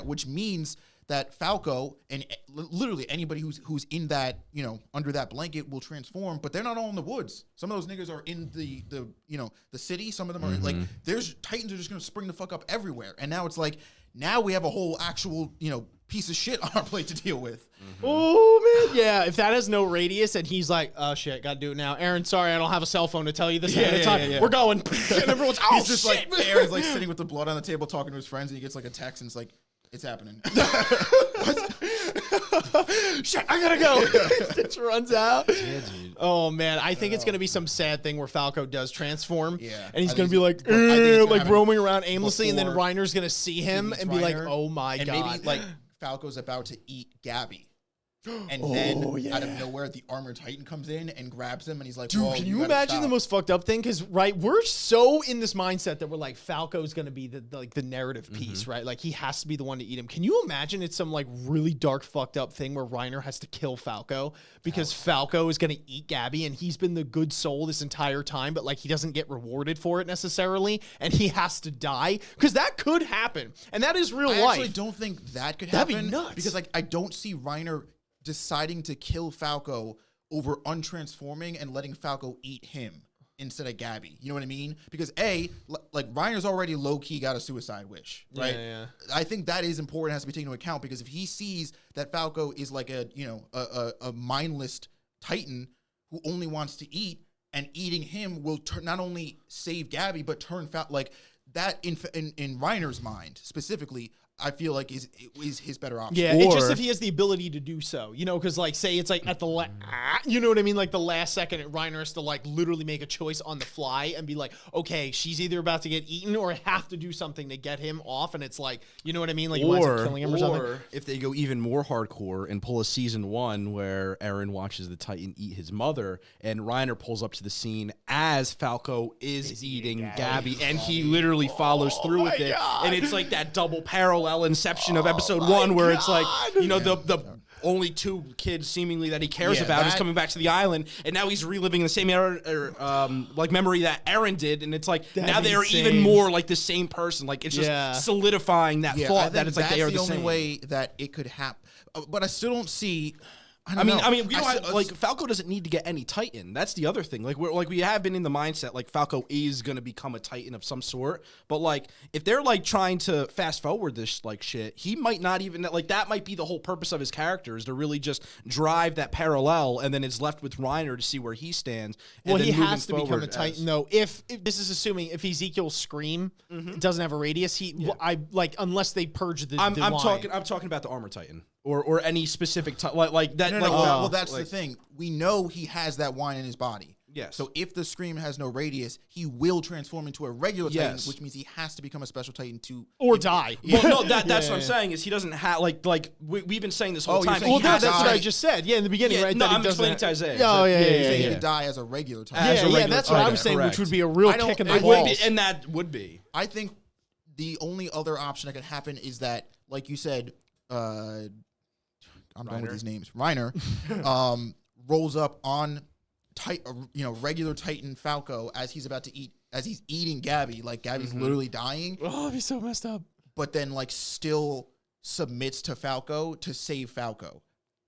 Which means that Falco and literally anybody who's in that, you know, under that blanket will transform, but they're not all in the woods. Some of those niggas are in the you know, the city. Some of them are like, there's Titans are just gonna spring the fuck up everywhere. And now it's like, now we have a whole actual, you know, piece of shit on our plate to deal with. Oh, man. Yeah, if that has no radius and he's like, oh, shit, gotta do it now. Eren, sorry, I don't have a cell phone to tell you this ahead of time. We're going. And everyone's, oh, he's just shit. Like, Eren's, like, sitting with the blood on the table talking to his friends, and he gets, like, a text, and it's like, it's happening. Shit, I gotta go. Just runs out. Yeah, dude. Oh, man. I think it's going to be some sad thing where Falco does transform. Yeah. And he's going to be like, roaming around aimlessly. And then Reiner's going to see him and be like, oh, my God. And maybe, like, Falco's about to eat Gabby. And then out of nowhere, the armored Titan comes in and grabs him, and he's like, dude, can you imagine the most fucked up thing? Because, right, we're so in this mindset that we're like, Falco's going to be the narrative piece, right? Like, he has to be the one to eat him. Can you imagine it's some, like, really dark, fucked up thing where Reiner has to kill Falco because Falco is going to eat Gabby, and he's been the good soul this entire time, but, like, he doesn't get rewarded for it necessarily, and he has to die? Because that could happen, and that is real life. I actually don't think that could happen. That'd be nuts. Because, like, I don't see Reiner deciding to kill Falco over untransforming and letting Falco eat him instead of Gabby. You know what I mean? Because like, Reiner's already low-key got a suicide wish, right? Yeah. I think that is important, has to be taken into account, because if he sees that Falco is like a mindless Titan who only wants to eat, and eating him will not only save Gabby, but turn like that in Reiner's mind specifically. I feel like is his better option. Yeah, it's just if he has the ability to do so, because like say it's like at the you know what I mean, like the last second, Reiner has to like literally make a choice on the fly and be like, okay, she's either about to get eaten or I have to do something to get him off, and it's like, you know what I mean, like he winds up killing him or something. Or if they go even more hardcore and pull a season 1 where Eren watches the Titan eat his mother, and Reiner pulls up to the scene as Falco is eating Gabby, and he literally follows through with it, and it's like that double parallel inception of episode 1 where it's like, the only 2 kids seemingly that he cares about is coming back to the island, and now he's reliving the same memory that Eren did, and it's like now they are even more like the same person. Like it's just solidifying that thought that it's like they are the same. That's the only way that it could happen. But I still don't see. I mean, we don't Falco doesn't need to get any Titan. That's the other thing. Like we have been in the mindset like Falco is gonna become a Titan of some sort. But like if they're like trying to fast forward this like shit, he might not even like that might be the whole purpose of his character is to really just drive that parallel, and then it's left with Reiner to see where he stands. Well, he has to become a Titan though. If this is assuming if Ezekiel's scream doesn't have a radius, unless they purge the. I'm talking about the armor Titan. Or any specific like that. Well, that's the thing. We know he has that wine in his body. Yes. So if the scream has no radius, he will transform into a regular Titan, which means he has to become a special Titan to die. Well, no, that's what I'm saying is he doesn't have like we've been saying this whole time. Well, that's what I just said. Yeah, in the beginning, right? No, I'm explaining to Isaiah. He to die as a regular Titan. Yeah, that's what I was saying, which would be a real kick in the balls. And that would be. I think the only other option that could happen is that, like you said, I'm done with these names. Reiner rolls up on regular Titan Falco as he's about to eat, as he's eating Gabby. Like Gabby's literally dying. Oh, he's so messed up. But then like still submits to Falco to save Falco.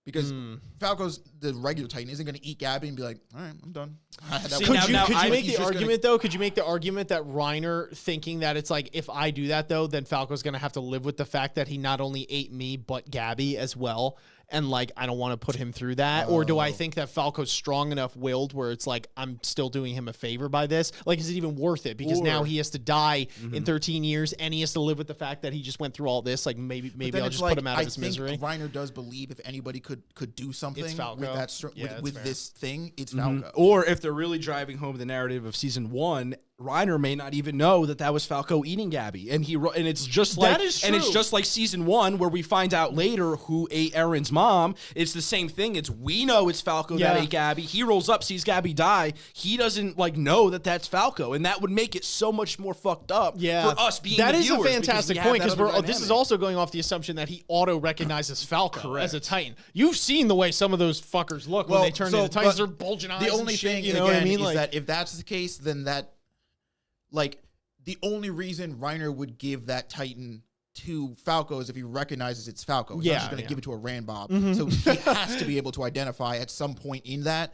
Because Falco's the regular Titan isn't going to eat Gabby and be like, all right, I'm done. Could you make the argument though? Could you make the argument that Reiner thinking that it's like if I do that though, then Falco's going to have to live with the fact that he not only ate me but Gabby as well, and like I don't want to put him through that, or do I think that Falco's strong enough willed where it's like I'm still doing him a favor by this? Like, is it even worth it? Because now he has to die in 13 years, and he has to live with the fact that he just went through all this. Like maybe I'll just put him out of his misery. Reiner does believe if anybody could do something with that with this thing, it's Falco. Or if they're really driving home the narrative of season 1, Reiner may not even know that was Falco eating Gabby, and it's just like it's just like season 1 where we find out later who ate Eren's mom. It's the same thing. We know it's Falco that ate Gabby. He rolls up, sees Gabby die. He doesn't like know that that's Falco, and that would make it so much more fucked up for us being the viewers. That is a fantastic point because this is also going off the assumption that he auto recognizes Falco as a Titan. You've seen the way some of those fuckers look when they turn into Titans. They're bulging eyes. The only thing, you know what I mean? Is that if that's the case, then that. Like, the only reason Reiner would give that Titan to Falco is if he recognizes it's Falco. He's not just going to give it to a Ranbob. So he has to be able to identify at some point in that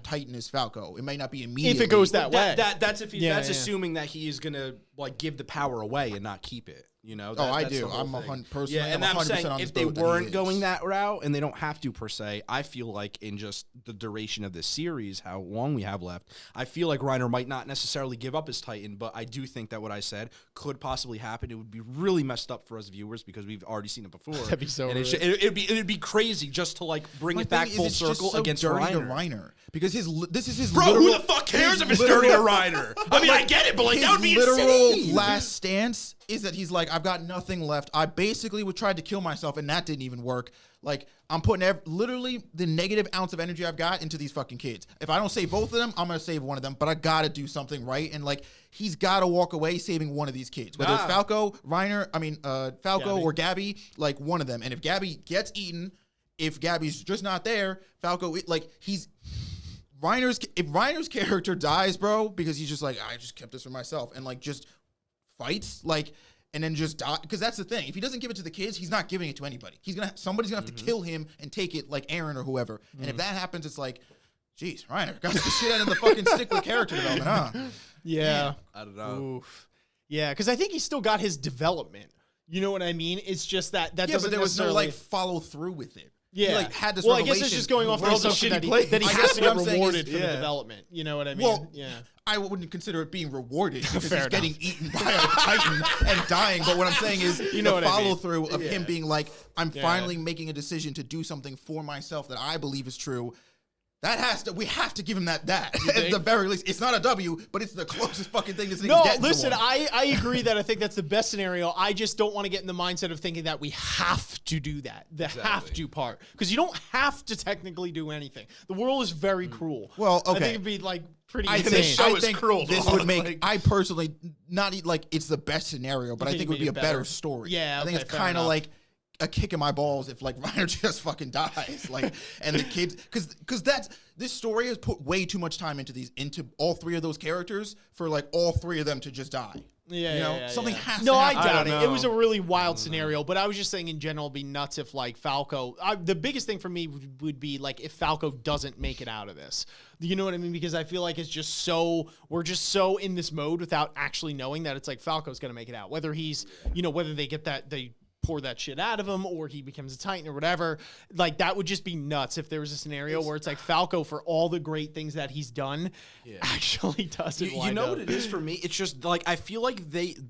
Titan is Falco. It may not be immediately. If it goes that way. That's assuming that he is going to like give the power away and not keep it. You know? I do. I'm 100%. Yeah, and I'm saying if they weren't going that route, and they don't have to per se, I feel like in just the duration of this series, how long we have left, I feel like Reiner might not necessarily give up his Titan, but I do think that what I said could possibly happen. It would be really messed up for us viewers because we've already seen it before. That'd be so. And it'd be crazy just to like bring it back full circle against Reiner. Because this is his who the fuck cares if it's dirty to Reiner? I mean, I get it, but like that would be insane. Last stance is that he's like, I've got nothing left. I basically tried to kill myself, and that didn't even work. Like, I'm putting literally the negative ounce of energy I've got into these fucking kids. If I don't save both of them, I'm going to save one of them, but I got to do something right. And, like, he's got to walk away saving one of these kids. Whether it's Falco, Falco or Gabby, like, one of them. And if Gabby gets eaten, if Gabby's just not there, Falco, if Reiner's character dies, bro, because he's just like, I just kept this for myself, and, like, just fights, like, and then just die, because that's the thing. If he doesn't give it to the kids, he's not giving it to anybody. Somebody's gonna have to kill him and take it, like Eren or whoever. And if that happens, it's like, geez, Reiner got the shit out of the fucking stick with character development, huh? Yeah, I don't know. Oof. Yeah, because I think he's still got his development. You know what I mean? It's just that doesn't. But there was no necessarily like follow through with it. Yeah. He like had this well, I revelation. guess it's just going off Well, the assumption shitty that play. he I has guess to what get I'm saying rewarded is- for the yeah. development. You know what I mean? Well, yeah. I wouldn't consider it being rewarded because Fair he's enough. getting eaten by a titan and dying. But what I'm saying is You know the what I mean. follow through of him Yeah. being like, I'm Yeah. finally making a decision to do something for myself that I believe is true. We have to give him that at the very least. It's not a W, but it's the closest fucking thing this No, thing's getting listen, to one. I agree that I think that's the best scenario. I just don't want to get in the mindset of thinking that we have to do that, the have to part. Because you don't have to technically do anything. The world is very cruel. Well, I okay. think it'd be like pretty I insane. think, show I is think cruel, this dog. would make, Like- I personally, not like it's the best scenario, but I think it would be a better story. Yeah, I think okay, it's fair kind of enough. like a kick in my balls if like Reiner just fucking dies, like, and the kids, because this story has put way too much time into all three of those characters for like all three of them to just die. Yeah, You know, yeah, something yeah. has No, to I happen. doubt don't it. It was a know. really wild scenario, but I was just saying in general, it'd be nuts if like Falco. The biggest thing for me would be like if Falco doesn't make it out of this. You know what I mean? Because I feel like it's just we're just so in this mode without actually knowing that it's like Falco's gonna make it out. Whether he's, whether they get that they pour that shit out of him or he becomes a Titan or whatever. Like that would just be nuts if there was a scenario where it's like Falco, for all the great things that he's done, actually doesn't. You know what it is for me? It's just like I feel like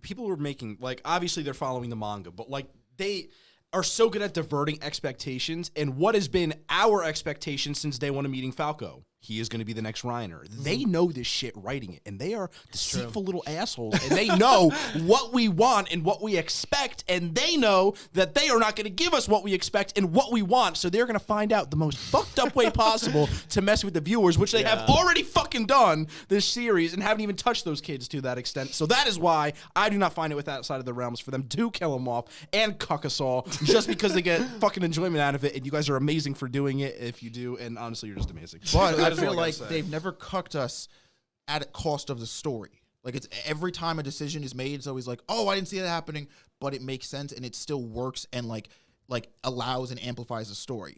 people were making, like, obviously they're following the manga, but like they are so good at diverting expectations, and what has been our expectation since day one of meeting Falco. He is going to be the next Reiner. They know this shit writing it, and they are deceitful little assholes, and they know what we want and what we expect, and they know that they are not going to give us what we expect and what we want, so they're going to find out the most fucked up way possible to mess with the viewers, which they have already fucking done this series and haven't even touched those kids to that extent. So that is why I do not find it with outside of the realms for them to kill them off and cuck us all just because they get fucking enjoyment out of it, and you guys are amazing for doing it if you do, and honestly, you're just amazing. But I That's feel all I like gotta say. they've never cucked us at a cost of the story. Like it's every time a decision is made, it's always like, oh, I didn't see that happening, but it makes sense and it still works and like allows and amplifies the story.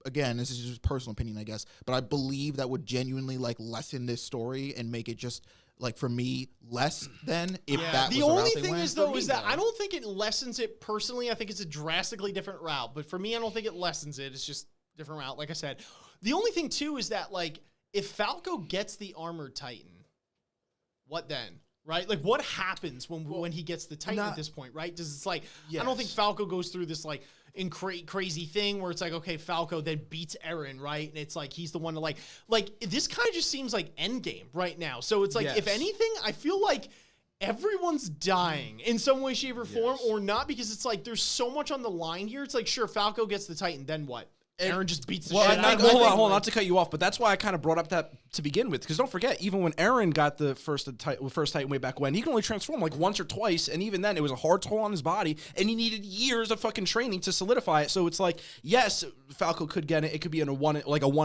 Again, this is just personal opinion, I guess, but I believe that would genuinely like lessen this story and make it just like for me less than if that was the the only route they thing went. is For though me, is that I don't think it lessens it personally. I think it's a drastically different route. But for me, I don't think it lessens it. It's just different route. Like I said, the only thing too is that like if Falco gets the armored Titan, what then? Right? Like what happens when he gets the Titan at this point, right? Does it's like I don't think Falco goes through this like crazy thing where it's like, okay, Falco then beats Eren, right? And it's like he's the one to like this kind of just seems like Endgame right now. So it's like if anything, I feel like everyone's dying in some way, shape, or form, or not, because it's like there's so much on the line here. It's like, sure, Falco gets the Titan, then what? Eren just beats the shit out of him. Hold on, not to cut you off, but that's why I kind of brought up that to begin with, because don't forget, even when Eren got the first Titan way back when, he can only transform like once or twice, and even then, it was a hard toll on his body, and he needed years of fucking training to solidify it. So it's like, yes, Falco could get it. It could be in a one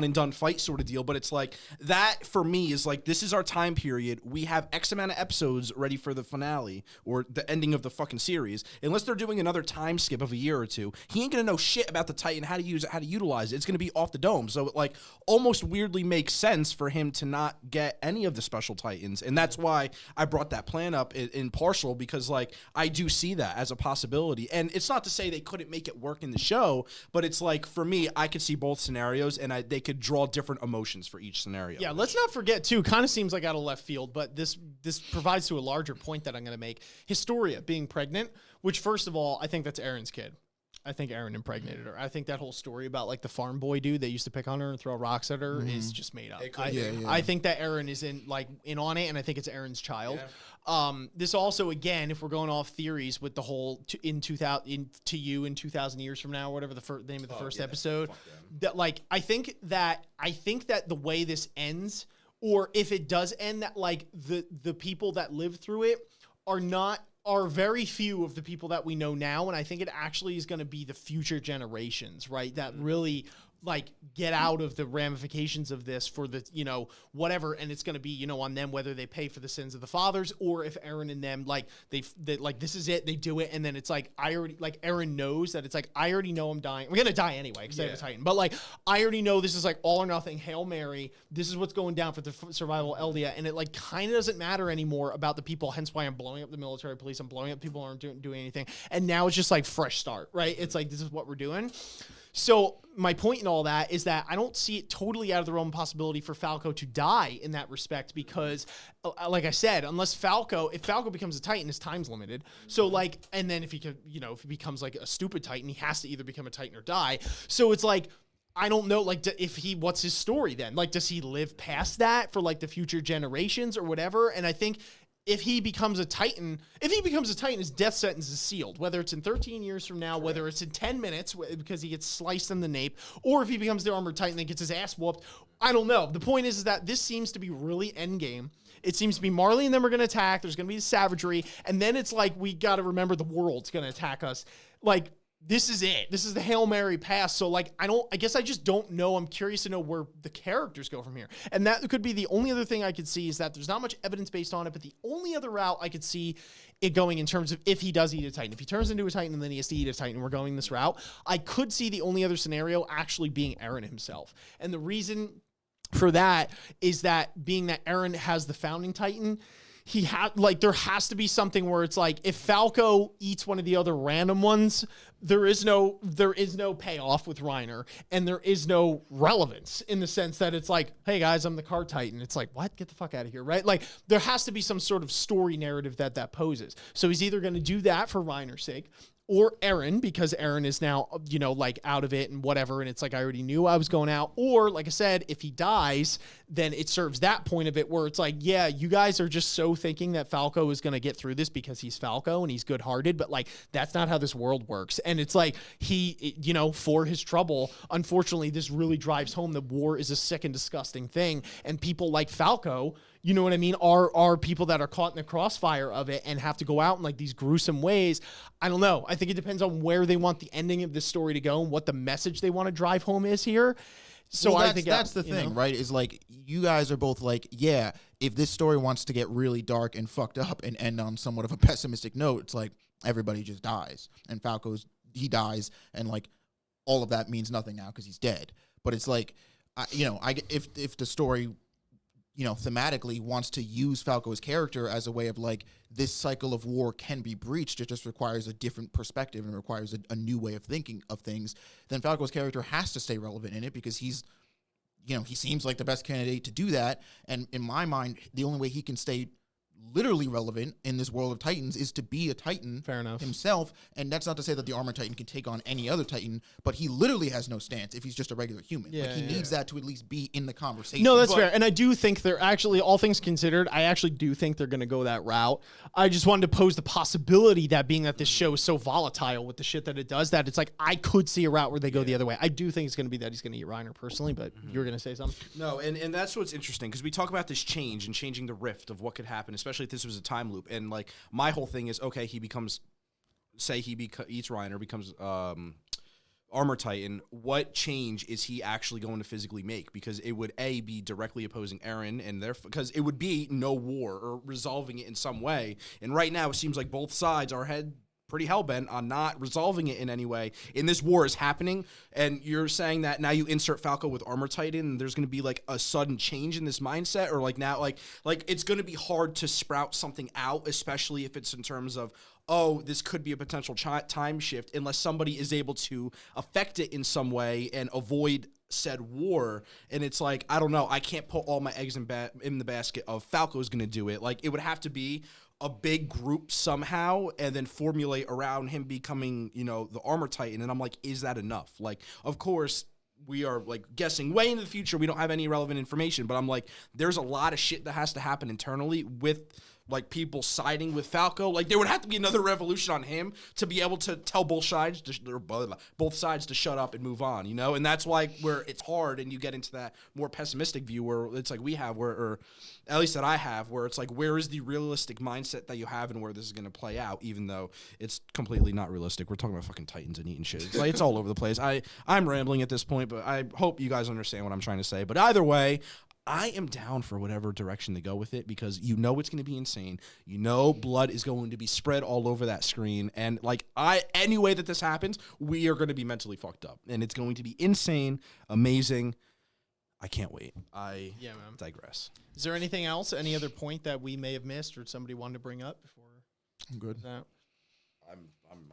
and done fight sort of deal, but it's like that for me is like, this is our time period. We have X amount of episodes ready for the finale or the ending of the fucking series. Unless they're doing another time skip of a year or two, he ain't gonna know shit about the Titan, how to use it, how to utilize it. It's gonna be off the dome. So it like almost weirdly makes sense for him to not get any of the special Titans, and that's why I brought that plan up in partial, because like I do see that as a possibility. And it's not to say they couldn't make it work in the show, but it's like for me, I could see both scenarios, and they could draw different emotions for each scenario. Yeah, let's not forget too, kind of seems like out of left field, but this provides to a larger point that I'm going to make. Historia being pregnant, which first of all, I think that's Eren's kid. I think Eren impregnated her. I think that whole story about like the farm boy dude that used to pick on her and throw rocks at her is just made up. I think that Eren is in on it, and I think it's Eren's child. Yeah. This also, again, if we're going off theories with the whole in 2000 years from now, or whatever the name of the first episode, that like I think that the way this ends, or if it does end, that like the people that live through it are very few of the people that we know now, and I think it actually is going to be the future generations, right, that really like get out of the ramifications of this for the whatever, and it's going to be on them whether they pay for the sins of the fathers, or if Eren and them like they like this is it, they do it, and then it's like Eren knows that it's like I already know I'm dying, I'm gonna die anyway because I have a Titan, but like I already know this is like all or nothing, Hail Mary, this is what's going down for the survival of Eldia, and it like kind of doesn't matter anymore about the people, hence why I'm blowing up the military police, I'm blowing up people who aren't doing anything, and now it's just like fresh start, right? It's like this is what we're doing. So my point in all that is that I don't see it totally out of the realm of possibility for Falco to die in that respect because, like I said, if Falco becomes a Titan, his time's limited. So like, and then if he could, if he becomes like a stupid Titan, he has to either become a Titan or die. So it's like, I don't know, like, what's his story then? Like, does he live past that for like the future generations or whatever? And I think if he becomes a Titan, his death sentence is sealed, whether it's in 13 years from now, whether it's in 10 minutes because he gets sliced in the nape, or if he becomes the armored Titan and gets his ass whooped. I don't know. The point is that this seems to be really endgame. It seems to be Marley and them are going to attack. There's going to be the savagery. And then it's like, we got to remember the world's going to attack us. Like, this is it. This is the Hail Mary pass. So like, I guess I just don't know. I'm curious to know where the characters go from here. And that could be the only other thing I could see is that there's not much evidence based on it, but the only other route I could see it going in terms of if he does eat a Titan, if he turns into a Titan and then he has to eat a Titan, and we're going this route, I could see the only other scenario actually being Eren himself. And the reason for that is that being that Eren has the founding Titan, there has to be something where it's like if Falco eats one of the other random ones, there is no payoff with Reiner, and there is no relevance in the sense that it's like, hey guys, I'm the car Titan. It's like, what? Get the fuck out of here, right? Like there has to be some sort of story narrative that poses. So he's either going to do that for Reiner's sake, or Eren, because Eren is now, like out of it and whatever. And it's like, I already knew I was going out. Or like I said, if he dies, then it serves that point of it where it's like, yeah, you guys are just so thinking that Falco is going to get through this because he's Falco and he's good hearted. But like, that's not how this world works. And it's like for his trouble, unfortunately, this really drives home that war is a sick and disgusting thing. And people like Falco, you know what I mean, are people that are caught in the crossfire of it and have to go out in like these gruesome ways. I don't know. I think it depends on where they want the ending of this story to go and what the message they want to drive home is here. So I think that's the thing, right? Is like you guys are both like, yeah, if this story wants to get really dark and fucked up and end on somewhat of a pessimistic note, it's like everybody just dies and he dies and like all of that means nothing now because he's dead. But it's like, if the story, thematically wants to use Falco's character as a way of like, this cycle of war can be breached. It just requires a different perspective and requires a new way of thinking of things. Then Falco's character has to stay relevant in it because he's, he seems like the best candidate to do that. And in my mind, the only way he can stay literally relevant in this world of Titans is to be a Titan himself. And that's not to say that the armored Titan can take on any other Titan, but he literally has no stance if he's just a regular human. He needs that to at least be in the conversation. No, that's fair. And I do think they're actually, all things considered, I actually do think they're going to go that route. I just wanted to pose the possibility that being that this show is so volatile with the shit that it does, that it's like, I could see a route where they go the other way. I do think it's going to be that he's going to eat Reiner personally, but you were going to say something? No, and that's what's interesting, because we talk about this change and changing the rift of what could happen, especially if this was a time loop. And like my whole thing is, okay, he becomes, eats Reiner, becomes Armor Titan. What change is he actually going to physically make? Because it would be directly opposing Eren, and because it would be no war or resolving it in some way. And right now it seems like both sides are pretty hell-bent on not resolving it in any way. And this war is happening, and you're saying that now you insert Falco with Armor Titan, and there's going to be like a sudden change in this mindset, or like now, like it's going to be hard to sprout something out, especially if it's in terms of, oh, this could be a potential time shift, unless somebody is able to affect it in some way and avoid said war. And it's like, I don't know, I can't put all my eggs in the basket of Falco's going to do it. Like, it would have to be a big group somehow and then formulate around him becoming, the Armor Titan. And I'm like, is that enough? Like, of course, we are like guessing way into the future. We don't have any relevant information, but I'm like, there's a lot of shit that has to happen internally with like people siding with Falco. Like, there would have to be another revolution on him to be able to tell both sides to shut up and move on, And that's why where it's hard, and you get into that more pessimistic view where it's like we have, or at least that I have, where it's like, where is the realistic mindset that you have and where this is going to play out, even though it's completely not realistic. We're talking about fucking Titans and eating shit. It's like, it's all over the place. I'm rambling at this point, but I hope you guys understand what I'm trying to say. But either way, I am down for whatever direction they go with it, because it's going to be insane. Blood is going to be spread all over that screen. And like, any way that this happens, we are going to be mentally fucked up, and it's going to be insane, amazing. I can't wait. I digress. Is there anything else? Any other point that we may have missed or somebody wanted to bring up before? I'm good.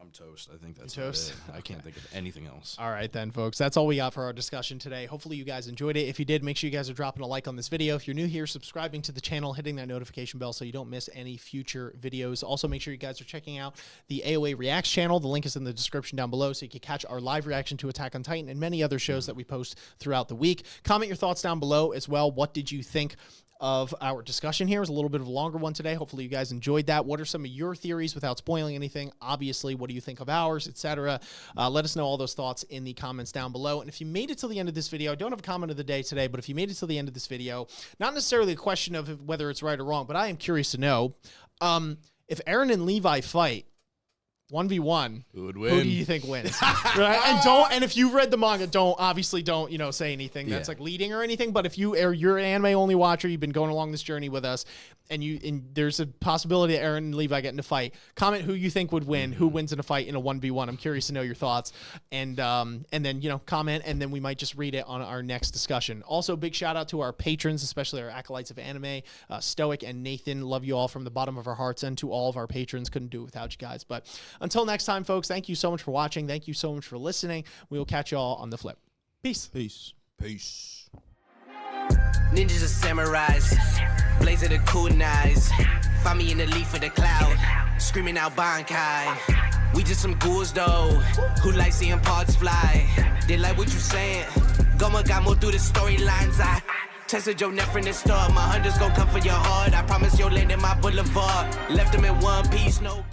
I'm toast. I think that's toast? it. I can't think of anything else. All right then, folks. That's all we got for our discussion today. Hopefully you guys enjoyed it. If you did, make sure you guys are dropping a like on this video. If you're new here, subscribing to the channel, hitting that notification bell so you don't miss any future videos. Also, make sure you guys are checking out the AoA Reacts channel. The link is in the description down below so you can catch our live reaction to Attack on Titan and many other shows that we post throughout the week. Comment your thoughts down below as well. What did you think of our discussion here? It was a little bit of a longer one today. Hopefully you guys enjoyed that. What are some of your theories without spoiling anything? Obviously, what do you think of ours, etc.? Let us know all those thoughts in the comments down below. And if you made it till the end of this video, I don't have a comment of the day today, but if you made it till the end of this video, not necessarily a question of whether it's right or wrong, but I am curious to know, if Eren and Levi fight 1v1, who would win? Who do you think wins? Right? And if you've read the manga, obviously don't say anything that's like leading or anything. But if you're an anime only watcher, you've been going along this journey with us, and there's a possibility that Eren and Levi get in a fight, comment who you think would win, who wins in a fight in a 1v1. I'm curious to know your thoughts, and then comment, and then we might just read it on our next discussion. Also, big shout out to our patrons, especially our acolytes of anime, Stoic and Nathan. Love you all from the bottom of our hearts, and to all of our patrons. Couldn't do it without you guys. But until next time, folks, thank you so much for watching. Thank you so much for listening. We will catch you all on the flip. Peace. Peace. Peace. Ninjas are samurais, blaze of the kunais. Find me in the leaf of the cloud, screaming out Bankai. We just some ghouls though, who like seeing parts fly. They like what you saying, Goma got more through the storylines. I tested your neck from the start, my hunters gon' come for your heart. I promise you'll land in my boulevard, left them in one piece, no